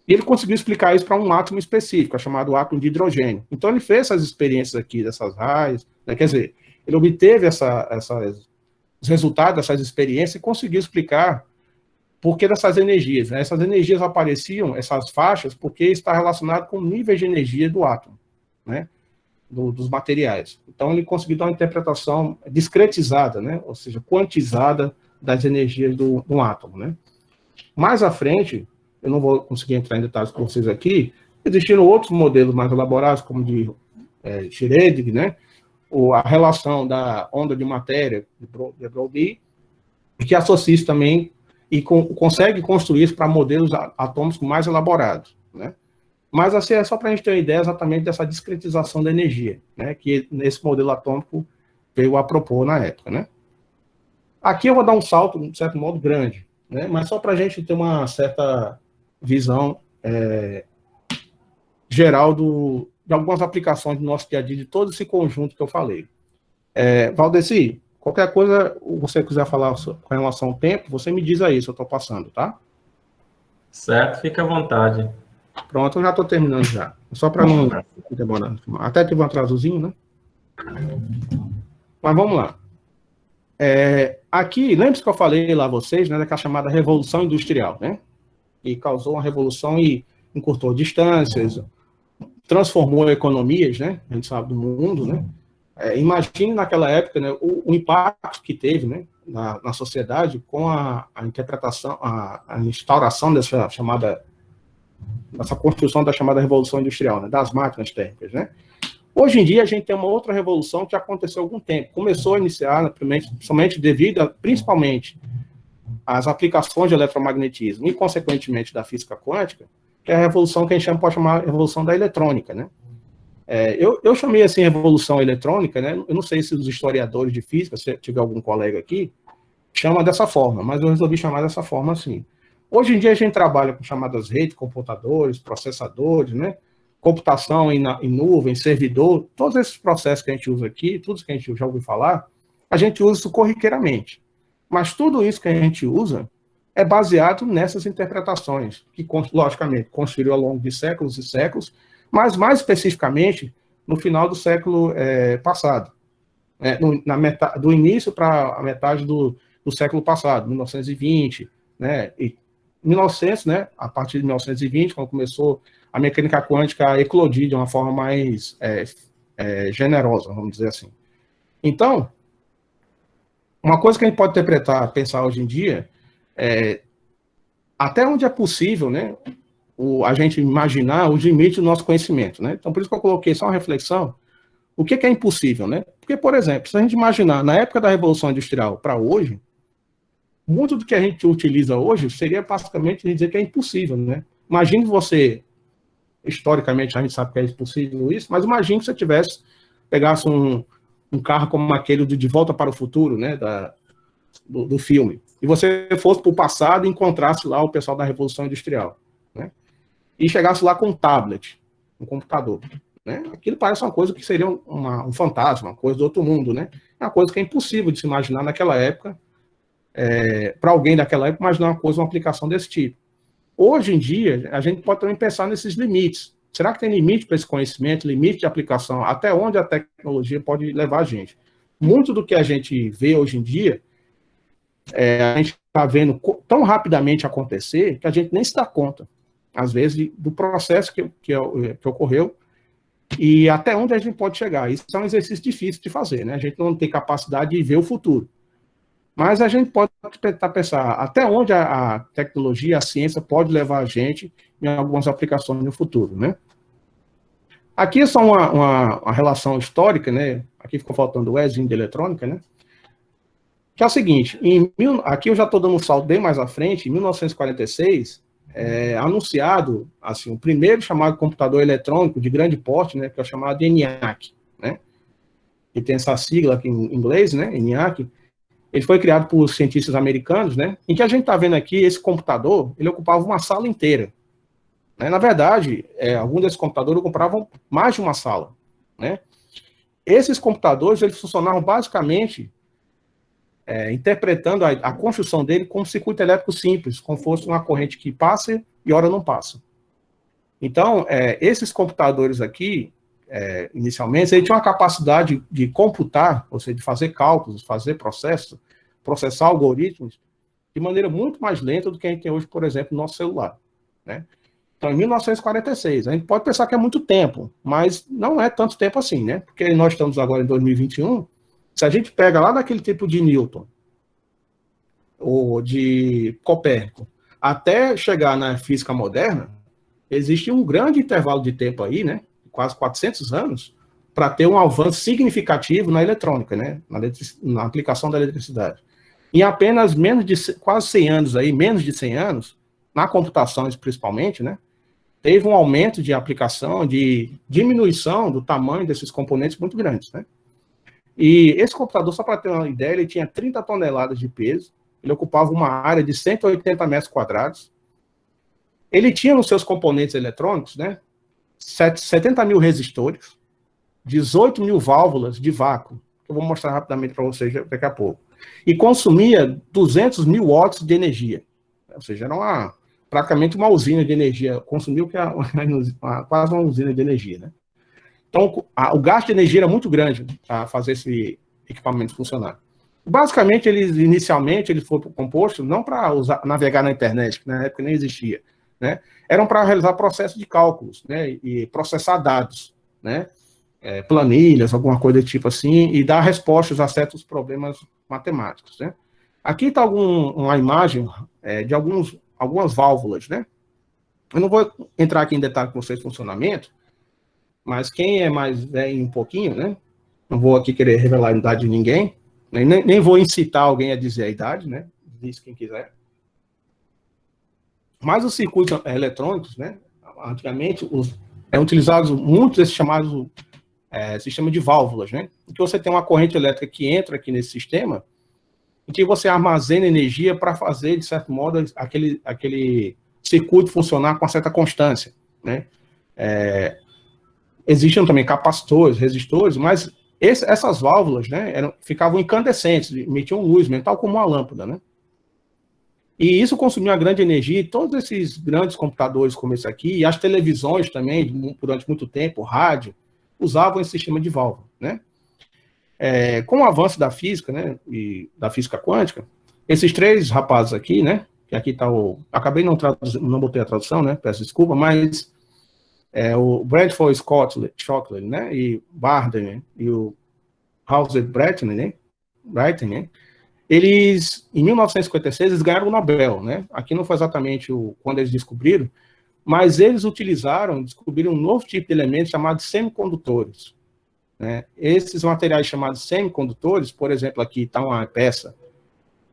E ele conseguiu explicar isso para um átomo específico, chamado átomo de hidrogênio. Então, ele fez essas experiências aqui, dessas raios, né? Quer dizer, ele obteve os resultados dessas experiências e conseguiu explicar por que dessas energias. Né? Essas energias apareciam, essas faixas, porque está relacionado com níveis de energia do átomo, né? Dos materiais. Então, ele conseguiu dar uma interpretação discretizada, né? Ou seja, quantizada das energias do átomo. Né? Mais à frente, eu não vou conseguir entrar em detalhes com vocês aqui, existiram outros modelos mais elaborados, como de Schrödinger, né? Ou a relação da onda de matéria de Broglie, que associa isso também e consegue construir isso para modelos atômicos mais elaborados. Né? Mas assim, é só para a gente ter uma ideia exatamente dessa discretização da energia, né, que nesse modelo atômico veio a propor na época. Né? Aqui eu vou dar um salto, de certo modo, grande, né, mas só para a gente ter uma certa visão geral de algumas aplicações do nosso dia a dia, de todo esse conjunto que eu falei. Valdeci, qualquer coisa você quiser falar com relação ao tempo, você me diz aí se eu estou passando, tá? Certo, fica à vontade. Pronto, eu já estou terminando já. Só para não demorar. Até teve um atrasozinho, né? Mas vamos lá. Aqui, lembre-se que eu falei lá a vocês, né, daquela chamada Revolução Industrial, né? Que causou uma revolução e encurtou distâncias, transformou economias, né? A gente sabe do mundo, né? Imagine naquela época, né, o impacto que teve, né, na sociedade com a interpretação, a instauração dessa construção da chamada Revolução Industrial, né, das máquinas térmicas, né? Hoje em dia, a gente tem uma outra revolução que aconteceu há algum tempo. Começou a iniciar, somente devido, principalmente, às aplicações de eletromagnetismo e, consequentemente, da física quântica, que é a revolução que a gente pode chamar de revolução da eletrônica, né? Eu chamei assim revolução eletrônica, né? Eu não sei se os historiadores de física, se tiver algum colega aqui, chama dessa forma, mas eu resolvi chamar dessa forma assim. Hoje em dia a gente trabalha com chamadas redes, computadores, processadores, né? Computação em nuvem, servidor, todos esses processos que a gente usa aqui, tudo que a gente já ouviu falar, a gente usa isso corriqueiramente. Mas tudo isso que a gente usa é baseado nessas interpretações, que, logicamente, construíram ao longo de séculos e séculos, mas mais especificamente no final do século passado, do início para a metade do século passado, 1920, né, e 1900, né, a partir de 1920, quando começou a mecânica quântica a eclodir de uma forma mais generosa, vamos dizer assim. Então, uma coisa que a gente pode interpretar, pensar hoje em dia, até onde é possível, né, a gente imaginar os limites do nosso conhecimento, né? Então, por isso que eu coloquei só uma reflexão, o que é impossível, né? Porque, por exemplo, se a gente imaginar, na época da Revolução Industrial para hoje, muito do que a gente utiliza hoje seria basicamente dizer que é impossível, né? Imagine você, historicamente a gente sabe que é impossível isso, mas imagine que você pegasse um carro como aquele do De Volta para o Futuro, né, do filme, e você fosse para o passado e encontrasse lá o pessoal da Revolução Industrial, né, e chegasse lá com um tablet, um computador, né, aquilo parece uma coisa que seria um fantasma, uma coisa do outro mundo, né, é uma coisa que é impossível de se imaginar naquela época, para alguém daquela época imaginar uma aplicação desse tipo. Hoje em dia, a gente pode também pensar nesses limites. Será que tem limite para esse conhecimento, limite de aplicação, até onde a tecnologia pode levar a gente? Muito do que a gente vê hoje em dia, a gente está vendo tão rapidamente acontecer que a gente nem se dá conta, às vezes, do processo que ocorreu e até onde a gente pode chegar. Isso é um exercício difícil de fazer, né? A gente não tem capacidade de ver o futuro. Mas a gente pode tentar pensar até onde a tecnologia, a ciência pode levar a gente em algumas aplicações no futuro, né? Aqui é só uma relação histórica, né? Aqui ficou faltando o Ezinho de eletrônica, né? Que é o seguinte, aqui eu já estou dando um salto bem mais à frente, em 1946, anunciado, assim, o primeiro chamado computador eletrônico de grande porte, né? Que é o chamado ENIAC, né? E tem essa sigla aqui em inglês, né? ENIAC. Ele foi criado por cientistas americanos, né? Em que a gente está vendo aqui, esse computador, ele ocupava uma sala inteira. Né? Na verdade, alguns desses computadores ocupavam mais de uma sala, né? Esses computadores, eles funcionavam basicamente interpretando a construção dele como um circuito elétrico simples, como fosse uma corrente que passa e ora não passa. Então, esses computadores aqui, inicialmente, ele tinha uma capacidade de computar, ou seja, de fazer cálculos, fazer processos, processar algoritmos, de maneira muito mais lenta do que a gente tem hoje, por exemplo, no nosso celular, né? Então, em 1946, a gente pode pensar que é muito tempo, mas não é tanto tempo assim, né? Porque nós estamos agora em 2021, se a gente pega lá daquele tipo de Newton, ou de Copérnico, até chegar na física moderna, existe um grande intervalo de tempo aí, né? Quase 400 anos, para ter um avanço significativo na eletrônica, né? Na aplicação da eletricidade. Em apenas quase 100 anos aí, menos de 100 anos, na computação principalmente, né? Teve um aumento de aplicação, de diminuição do tamanho desses componentes muito grandes, né? E esse computador, só para ter uma ideia, ele tinha 30 toneladas de peso, ele ocupava uma área de 180 metros quadrados, ele tinha nos seus componentes eletrônicos, né? 70 mil resistores, 18 mil válvulas de vácuo, que eu vou mostrar rapidamente para vocês daqui a pouco, e consumia 200 mil watts de energia, ou seja, era praticamente uma usina de energia, consumiu quase uma usina de energia, né? Então, o gasto de energia era muito grande para fazer esse equipamento funcionar. Basicamente, inicialmente, ele foi composto não para navegar na internet, que na época nem existia, né? Eram para realizar processos de cálculos, né? E processar dados, né? Planilhas, alguma coisa do tipo assim, e dar respostas a certos problemas matemáticos, né? Aqui está uma imagem de algumas válvulas, né? Eu não vou entrar aqui em detalhe com vocês do funcionamento, mas quem é mais velho um pouquinho, né? Não vou aqui querer revelar a idade de ninguém, nem vou incitar alguém a dizer a idade, né? Diz quem quiser. Mas os circuitos eletrônicos, né? Antigamente, utilizados muitos desses chamados sistema de válvulas, né? Em que você tem uma corrente elétrica que entra aqui nesse sistema, em que você armazena energia para fazer, de certo modo, aquele circuito funcionar com uma certa constância, né? Existiam também capacitores, resistores, mas essas válvulas, né, ficavam incandescentes, emitiam luz, tal como uma lâmpada, né? E isso consumia uma grande energia, e todos esses grandes computadores como esse aqui, e as televisões também, durante muito tempo, rádio, usavam esse sistema de válvula, né? Com o avanço da física, né, e da física quântica, esses três rapazes aqui, né, que aqui está acabei não botei a tradução, né, peço desculpa, mas o Bradford Shockley, né, e Barden, e o Howard Bretton, né, eles, em 1956, eles ganharam o Nobel, né, aqui não foi exatamente quando eles descobriram, mas eles descobriram um novo tipo de elemento chamado semicondutores, né. Esses materiais chamados semicondutores, por exemplo, aqui está uma peça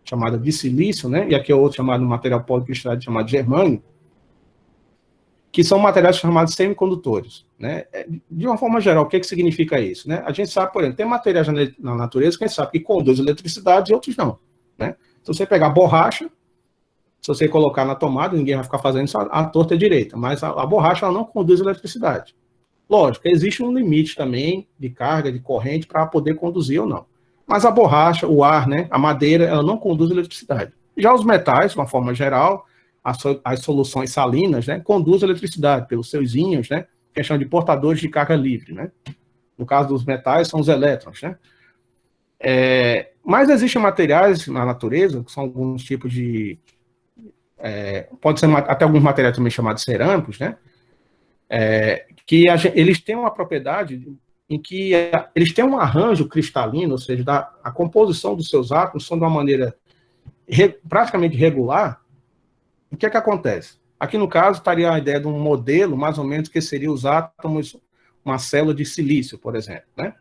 chamada de silício, né, e aqui é outro chamado material policristalino chamado germânio, que são materiais chamados semicondutores, né? De uma forma geral, o que significa isso, né? A gente sabe, por exemplo, tem materiais na natureza que a gente sabe que conduz eletricidade e outros não, né? Se você pegar borracha, se você colocar na tomada, ninguém vai ficar fazendo isso à torta e direita, mas a borracha ela não conduz eletricidade. Lógico, existe um limite também de carga, de corrente, para poder conduzir ou não. Mas a borracha, o ar, né, a madeira, ela não conduz eletricidade. Já os metais, de uma forma geral, as soluções salinas, né, conduzem eletricidade pelos seus íons, né, que é chamado de portadores de carga livre, né. No caso dos metais, são os elétrons, né. Mas existem materiais na natureza, que são alguns tipos de... pode ser até alguns materiais também chamados cerâmicos, né, eles têm uma propriedade em que eles têm um arranjo cristalino, ou seja, a composição dos seus átomos são de uma maneira praticamente regular. O que é que acontece? Aqui, no caso, estaria a ideia de um modelo, mais ou menos, que seria os átomos, uma célula de silício, por exemplo, né?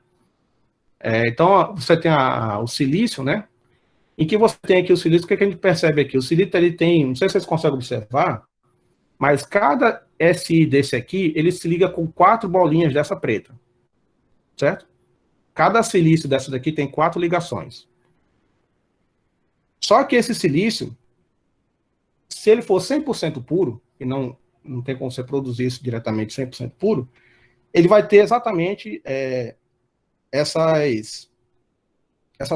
Então, você tem o silício, né? Em que você tem aqui o silício, o que a gente percebe aqui? O silício, ele tem, não sei se vocês conseguem observar, mas cada SI desse aqui, ele se liga com 4 bolinhas dessa preta, certo? Cada silício dessa daqui tem 4 ligações. Só que esse silício, se ele for 100% puro, e não tem como você produzir isso diretamente 100% puro, ele vai ter exatamente essas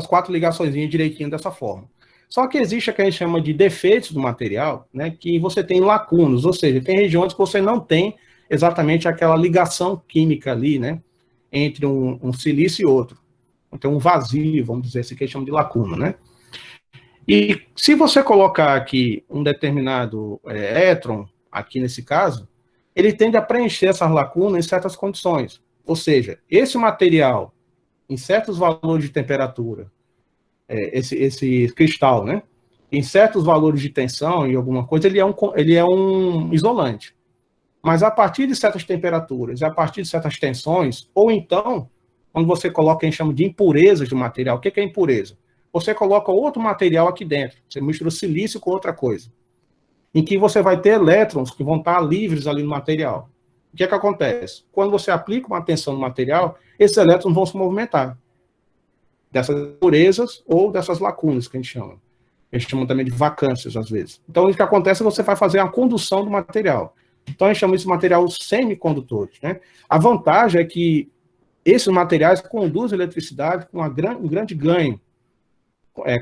4 ligações direitinho dessa forma. Só que existe o que a gente chama de defeitos do material, né, que você tem lacunas, ou seja, tem regiões que você não tem exatamente aquela ligação química ali, né, entre um silício e outro. Então, um vazio, vamos dizer assim, que a gente chama de lacuna, né. E se você colocar aqui um determinado elétron, aqui nesse caso, ele tende a preencher essas lacunas em certas condições. Ou seja, esse material, em certos valores de temperatura, esse cristal, né, em certos valores de tensão e alguma coisa, ele é um isolante. Mas a partir de certas temperaturas, a partir de certas tensões, ou então, quando você coloca o que a gente chama de impurezas do material, o que é impureza? Você coloca outro material aqui dentro, você mistura o silício com outra coisa, em que você vai ter elétrons que vão estar livres ali no material. O que é que acontece? Quando você aplica uma tensão no material, esses elétrons vão se movimentar, dessas impurezas ou dessas lacunas que a gente chama. A gente chama também de vacâncias, às vezes. Então, o que acontece é que você vai fazer a condução do material. Então, a gente chama isso de material semicondutores, né? A vantagem é que esses materiais conduzem eletricidade com um grande ganho,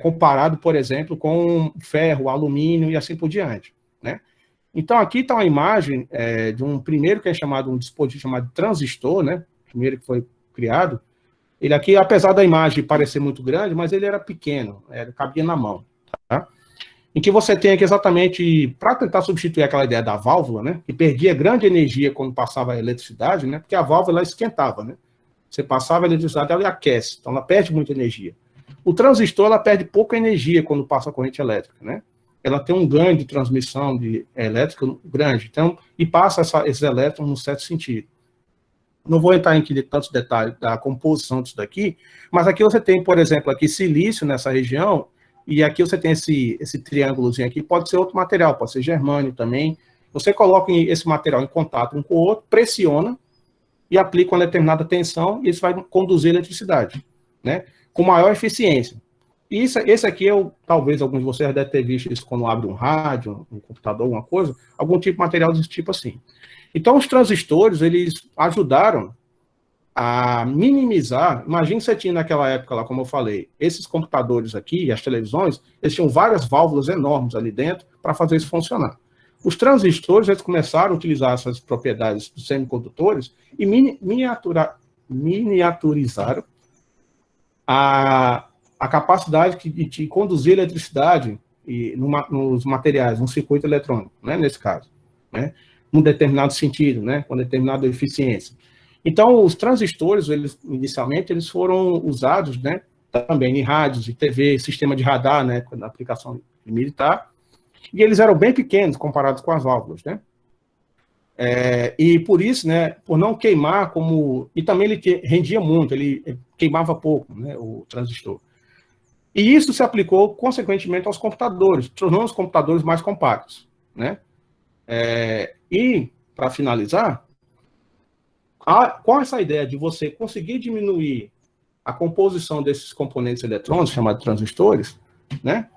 comparado, por exemplo, com ferro, alumínio e assim por diante, né? Então, aqui está uma imagem de um primeiro que é chamado, um dispositivo chamado transistor, né? O primeiro que foi criado. Ele aqui, apesar da imagem parecer muito grande, mas ele era pequeno, cabia na mão, tá? Em que você tem aqui exatamente, para tentar substituir aquela ideia da válvula, né? Que perdia grande energia quando passava a eletricidade, né? Porque a válvula ela esquentava, né? Você passava a eletricidade, ela aquece, então ela perde muita energia. O transistor, ela perde pouca energia quando passa a corrente elétrica, né? Ela tem um ganho de transmissão elétrica grande, então, e passa esses elétrons num certo sentido. Não vou entrar aqui em tantos detalhes da composição disso daqui, mas aqui você tem, por exemplo, aqui silício nessa região, e aqui você tem esse triângulozinho aqui, pode ser outro material, pode ser germânio também. Você coloca esse material em contato um com o outro, pressiona e aplica uma determinada tensão, e isso vai conduzir eletricidade, né? Com maior eficiência. E esse aqui, talvez alguns de vocês devem ter visto isso quando abre um rádio, um computador, alguma coisa, algum tipo de material desse tipo assim. Então, os transistores, eles ajudaram a minimizar. Imagina que você tinha naquela época lá, como eu falei, esses computadores aqui, as televisões, eles tinham várias válvulas enormes ali dentro para fazer isso funcionar. Os transistores, eles começaram a utilizar essas propriedades dos semicondutores e miniaturizaram a capacidade de conduzir eletricidade nos materiais, no circuito eletrônico, né, nesse caso, né, num determinado sentido, né, com determinada eficiência. Então, os transistores, inicialmente, eles foram usados, né, também em rádios e TV, sistema de radar, né, na aplicação militar, e eles eram bem pequenos comparados com as válvulas, né. E por isso, né, por não queimar e também ele rendia muito, ele queimava pouco, né, o transistor. E isso se aplicou, consequentemente, aos computadores, tornando os computadores mais compactos, né. E para finalizar, com essa ideia de você conseguir diminuir a composição desses componentes eletrônicos, chamados transistores, né?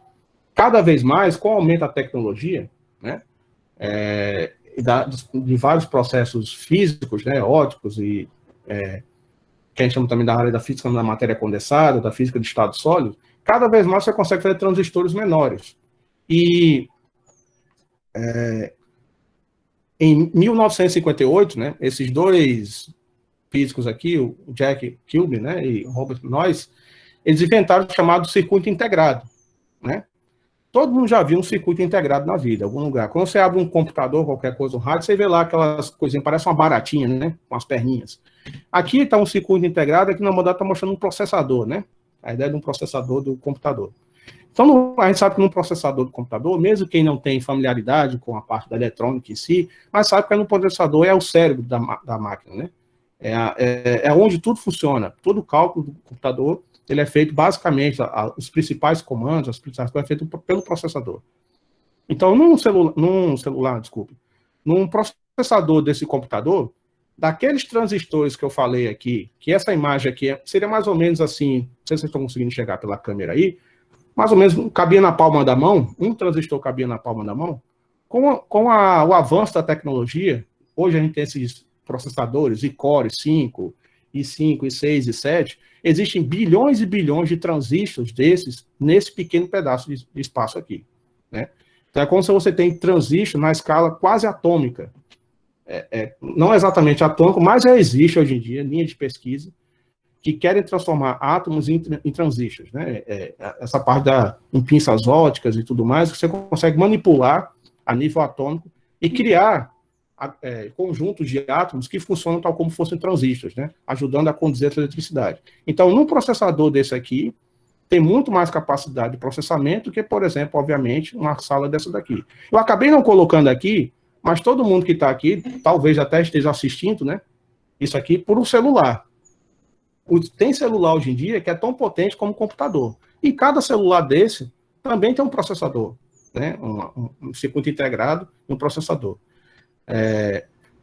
Cada vez mais, com o aumento da tecnologia, né? De vários processos físicos, né? Ópticos e que a gente chama também da área da física da matéria condensada, da física de estado sólido, cada vez mais você consegue fazer transistores menores. E em 1958, né, esses dois físicos aqui, o Jack Kilby, né, e o Robert Noyce, eles inventaram o chamado circuito integrado, né? Todo mundo já viu um circuito integrado na vida, em algum lugar. Quando você abre um computador, qualquer coisa, um rádio, você vê lá aquelas coisinhas, parece uma baratinha, né? Com as perninhas. Aqui está um circuito integrado, aqui na modalidade está mostrando um processador, né? A ideia de um processador do computador. Então, a gente sabe que num processador do computador, mesmo quem não tem familiaridade com a parte da eletrônica em si, mas sabe que no processador é o cérebro da máquina, né? É onde tudo funciona. Todo o cálculo do computador ele é feito basicamente, os principais comandos, as principais coisas, é feito pelo processador. Então, num processador desse computador, daqueles transistores que eu falei aqui, que essa imagem aqui seria mais ou menos assim, não sei se vocês estão conseguindo enxergar pela câmera aí, mais ou menos cabia na palma da mão, um transistor cabia na palma da mão. Com o avanço da tecnologia, hoje a gente tem esses processadores, i-Core 5, i5, i6, i7, existem bilhões e bilhões de transistores desses nesse pequeno pedaço de espaço aqui, né? Então é como se você tem transistor na escala quase atômica. Não exatamente atômico, mas já existe hoje em dia linha de pesquisa que querem transformar átomos em transistores, né? Essa parte em pinças óticas e tudo mais, você consegue manipular a nível atômico e criar conjuntos de átomos que funcionam tal como fossem transistores, né? Ajudando a conduzir essa eletricidade. Então, num processador desse aqui, tem muito mais capacidade de processamento que, por exemplo, obviamente, uma sala dessa daqui. Eu acabei não colocando aqui, mas todo mundo que está aqui, talvez até esteja assistindo, né? Isso aqui por um celular. Tem celular hoje em dia que é tão potente como um computador. E cada celular desse também tem um processador, né? Um circuito integrado e um processador.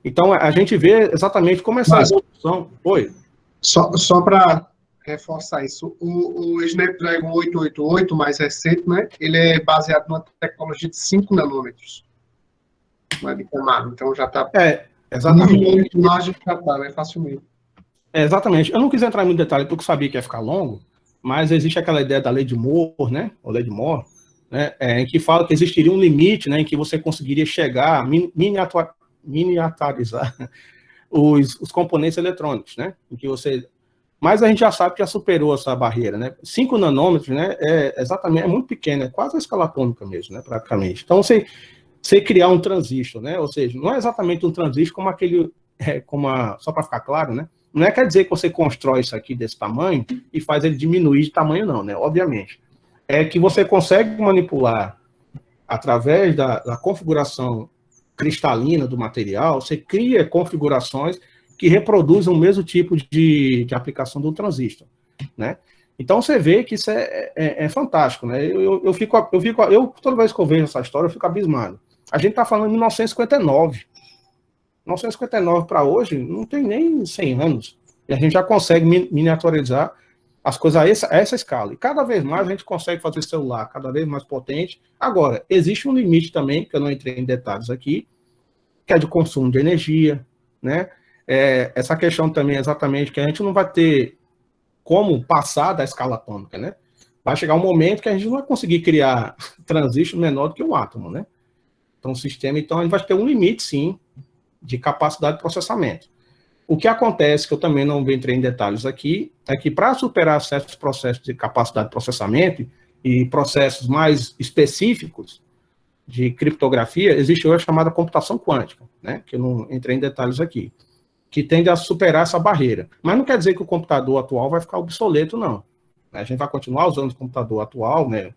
Então, a gente vê exatamente como essa evolução... Oi? Só para reforçar isso, o Snapdragon 888, mais recente, né? Ele é baseado numa tecnologia de 5 nanômetros. Não é de camada, então já está... exatamente. Nós já está, né? Facilmente. Exatamente. Eu não quis entrar em muito detalhe porque eu sabia que ia ficar longo, mas existe aquela ideia da lei de Moore, né? Ou lei de Moore, né? Em que fala que existiria um limite, né? Em que você conseguiria chegar a miniaturizar os componentes eletrônicos, né? Em que você... Mas a gente já sabe que já superou essa barreira, né? 5 nanômetros, né? É muito pequeno, é quase a escala atômica mesmo, né? Praticamente. Então, você criar um transistor, né? Ou seja, não é exatamente um transistor como aquele... só para ficar claro, né? Não quer dizer que você constrói isso aqui desse tamanho e faz ele diminuir de tamanho, não, né? Obviamente. É que você consegue manipular através da configuração cristalina do material, você cria configurações que reproduzem o mesmo tipo de aplicação do transistor, né? Então você vê que isso é fantástico, né? Eu toda vez que eu vejo essa história, eu fico abismado. A gente está falando de 1959. 1959 para hoje não tem nem 100 anos. E a gente já consegue miniaturizar as coisas a essa escala. E cada vez mais a gente consegue fazer celular cada vez mais potente. Agora, existe um limite também, que eu não entrei em detalhes aqui, que é de consumo de energia, né? Essa questão também exatamente que a gente não vai ter como passar da escala atômica, né? Vai chegar um momento que a gente não vai conseguir criar transistor menor do que um átomo, né? Então, o sistema, a gente vai ter um limite, sim, de capacidade de processamento. O que acontece, que eu também não entrei em detalhes aqui, é que para superar certos processos de capacidade de processamento e processos mais específicos de criptografia, existe hoje a chamada computação quântica, né, que eu não entrei em detalhes aqui, que tende a superar essa barreira. Mas não quer dizer que o computador atual vai ficar obsoleto, não. A gente vai continuar usando o computador atual, né,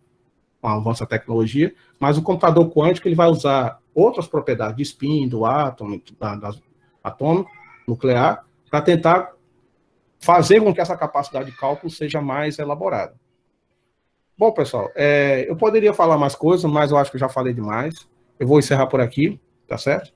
com a avanço da tecnologia, mas o computador quântico ele vai usar outras propriedades de spin, do átomo, atômico, nuclear, para tentar fazer com que essa capacidade de cálculo seja mais elaborada. Bom, pessoal, eu poderia falar mais coisas, mas eu acho que eu já falei demais. Eu vou encerrar por aqui, tá certo?